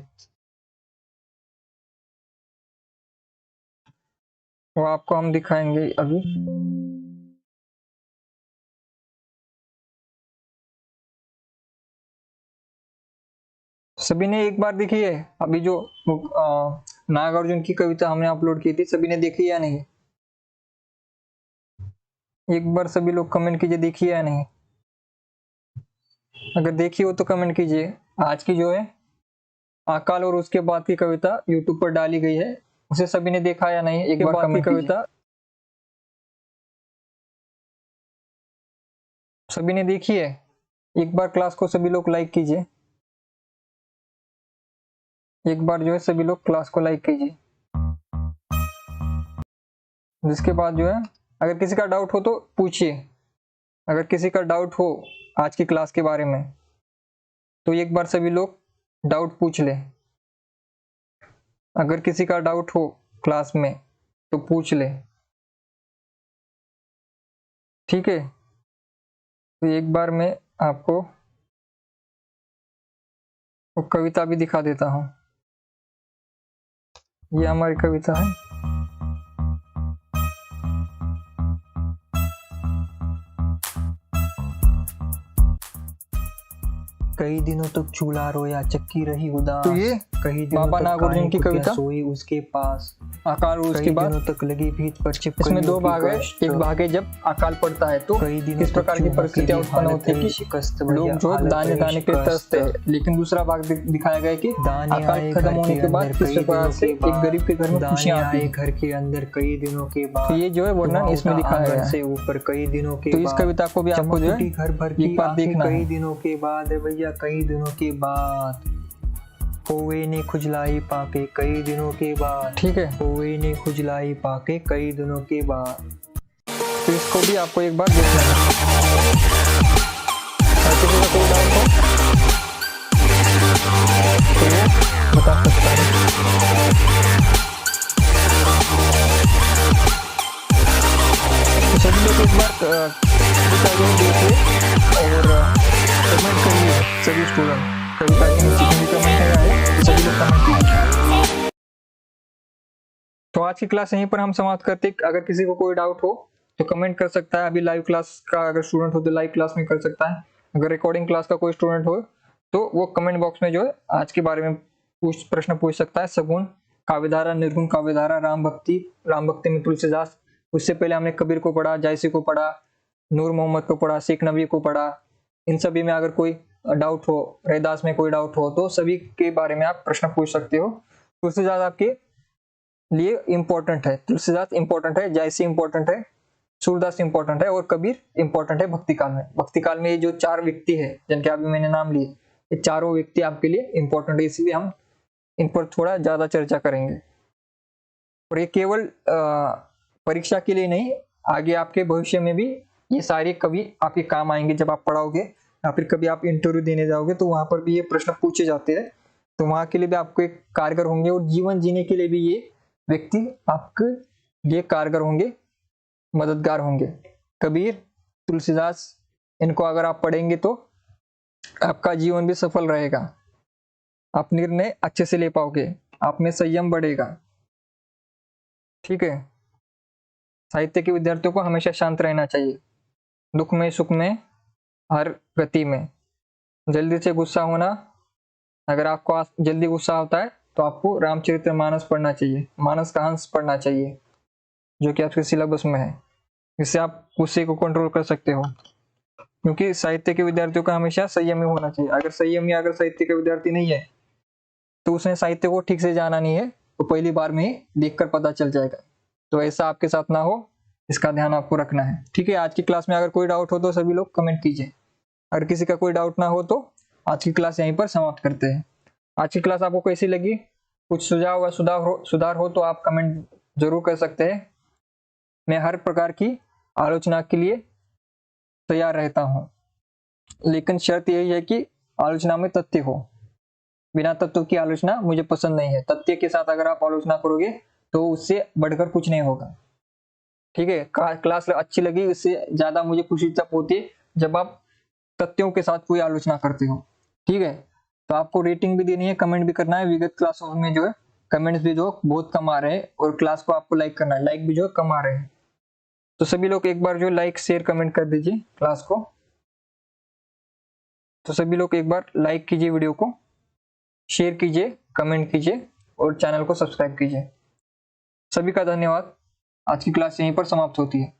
वो आपको हम दिखाएंगे अभी। सभी ने एक बार देखी है? अभी जो नागार्जुन की कविता हमने अपलोड की थी, सभी ने देखी या नहीं? एक बार सभी लोग कमेंट कीजिए, देखी है या नहीं। अगर देखी हो तो कमेंट कीजिए। आज की जो है अकाल और उसके बाद की कविता यूट्यूब पर डाली गई है, उसे सभी ने देखा या नहीं? एक बार कमेंट कविता सभी ने देखी है? एक बार क्लास को सभी लोग लाइक कीजिए। एक बार जो है सभी लोग क्लास को लाइक कीजिए। जिसके बाद जो है अगर किसी का डाउट हो तो पूछिए। अगर किसी का डाउट हो आज की क्लास के बारे में तो एक बार सभी लोग डाउट पूछ ले। अगर किसी का डाउट हो क्लास में तो पूछ ले। ठीक है, तो एक बार मैं आपको वो कविता भी दिखा देता हूं। ये हमारी कविता है। कई दिनों तक चूल्हा रोया, चक्की रही उदास। तो ये कई दिनों बाबा तक नागौर की कुटिया कविता सोई उसके पास। अकाल और उसके कई बाद दिनों तक लगी भीत पर चिपकलियों इसमें दो की भाग है। कष्ट। एक भाग है जब अकाल पड़ता है तो कई दिनों किस तक प्रकार की चूल्हा परिस्थितियां की उत्पन्न होती है कि शिकस्त लोग भैया, जो हालत दाने रही दाने पे शिकस्त। तरसते हैं। लेकिन दूसरा भाग दिखाया गया है कि दाने अकाल आए खत्म घर होने के के बाद अंदर किस कई प्रकार दिनों से के एक बाद। गरीब के घर में दाने खुशियां आती आए है। घर के अंदर कई दिनों के बाद। तो ये जो है वर्णन धुआं इसमें उठा दिखाया आंगन गया है। से ऊपर कई दिनों के तो इस बाद। कविता को भी आपको जो चमक है उठी घर भर एक की बार आंखें देखना कई है। दिनों के बाद है भैया, कई दिनों के बाद। कौवे ने खुजलाई पाके कई दिनों के बाद। ठीक है, कौवे ने खुजलाई पाके कई दिनों के बाद। तो इसको भी आपको एक बार देखना है। और किसी का कोई डाउट हो तो ये बता सकता है। तो सभी लोग एक बार कविता जो है देखिए और कमेंट करिए। सभी स्टूडेंट कविता के नीचे जो भी कमेंट है सभी लोग कमेंट कीजिए। तो आज की क्लास यहीं पर हम समाप्त करते हैं। अगर किसी को कोई डाउट हो तो कमेंट कर सकता है। अभी लाइव क्लास का अगर स्टूडेंट हो तो लाइव क्लास में कर सकता है। अगर रिकॉर्डिंग क्लास का कोई स्टूडेंट हो तो वो कमेंट बॉक्स में जो है आज के बारे में प्रश्न पूछ सकता है। सगुण काव्यधारा, निर्गुण काव्यधारा, राम भक्ति में तुलसीदास। उससे पहले हमने कबीर को पढ़ा, जायसी को पढ़ा, नूर मोहम्मद को पढ़ा, शेख नबी को पढ़ा। इन सभी में अगर कोई डाउट हो, रैदास में कोई डाउट हो तो सभी के बारे में आप प्रश्न पूछ सकते हो। तुलसीदास आपके लिए इम्पोर्टेंट है, तुलसीदास इम्पोर्टेंट है, जायसी इम्पोर्टेंट है, सूरदास इम्पोर्टेंट है और कबीर इम्पोर्टेंट है भक्ति काल में। भक्ति काल में ये जो चार व्यक्ति है जिनके अभी मैंने नाम लिए, ये चारों व्यक्ति आपके लिए इम्पोर्टेंट है, इसलिए हम इन पर थोड़ा ज्यादा चर्चा करेंगे। और ये केवल परीक्षा के लिए नहीं, आगे आपके भविष्य में भी ये सारे कवि आपके काम आएंगे। जब आप पढ़ाओगे या फिर कभी आप इंटरव्यू देने जाओगे तो वहां पर भी ये प्रश्न पूछे जाते हैं, तो वहां के लिए भी आपको एक कारगर होंगे और जीवन जीने के लिए भी ये व्यक्ति आपके लिए कारगर होंगे, मददगार होंगे। कबीर, तुलसीदास, इनको अगर आप पढ़ेंगे तो आपका जीवन भी सफल रहेगा। आप निर्णय अच्छे से ले पाओगे, आप में संयम बढ़ेगा। ठीक है, साहित्य के विद्यार्थियों को हमेशा शांत रहना चाहिए, दुख में सुख में हर गति में। जल्दी से गुस्सा होना, अगर आपको जल्दी गुस्सा होता है तो आपको रामचरितमानस पढ़ना चाहिए, मानस का हंस पढ़ना चाहिए जो कि आपके सिलेबस में है। इससे आप गुस्से को कंट्रोल कर सकते हो, क्योंकि साहित्य के विद्यार्थियों का हमेशा संयमी होना चाहिए। अगर संयमी अगर साहित्य का विद्यार्थी नहीं है तो उसने साहित्य को ठीक से जाना नहीं है, तो पहली बार में ही देखकर पता चल जाएगा। तो ऐसा आपके साथ ना हो, इसका ध्यान आपको रखना है। ठीक है, आज की क्लास में अगर कोई डाउट हो तो सभी लोग कमेंट कीजिए। अगर किसी का कोई डाउट ना हो तो आज की क्लास यहीं पर समाप्त करते हैं। आज की क्लास आपको कैसी लगी? कुछ सुझाव व सुधार हो तो आप कमेंट जरूर कर सकते हैं। मैं हर प्रकार की आलोचना के लिए तैयार रहता हूँ, लेकिन शर्त यही है कि आलोचना में तथ्य हो। बिना तथ्यों की आलोचना मुझे पसंद नहीं है। तथ्य के साथ अगर आप आलोचना करोगे तो उससे बढ़कर कुछ नहीं होगा। ठीक है, क्लास अच्छी लगी, इससे ज्यादा मुझे खुशी तब होती है जब आप तथ्यों के साथ कोई आलोचना करते हो। ठीक है, तो आपको रेटिंग भी देनी है, कमेंट भी करना है। विगत क्लासों में जो है कमेंट्स भी जो बहुत कम आ रहे हैं और क्लास को आपको लाइक करना है, लाइक भी जो है कम आ रहे हैं। तो सभी लोग एक बार जो लाइक शेयर कमेंट कर दीजिए क्लास को। तो सभी लोग एक बार लाइक कीजिए, वीडियो को शेयर कीजिए, कमेंट कीजिए और चैनल को सब्सक्राइब कीजिए। सभी का धन्यवाद। आज की क्लास यहीं पर समाप्त होती है।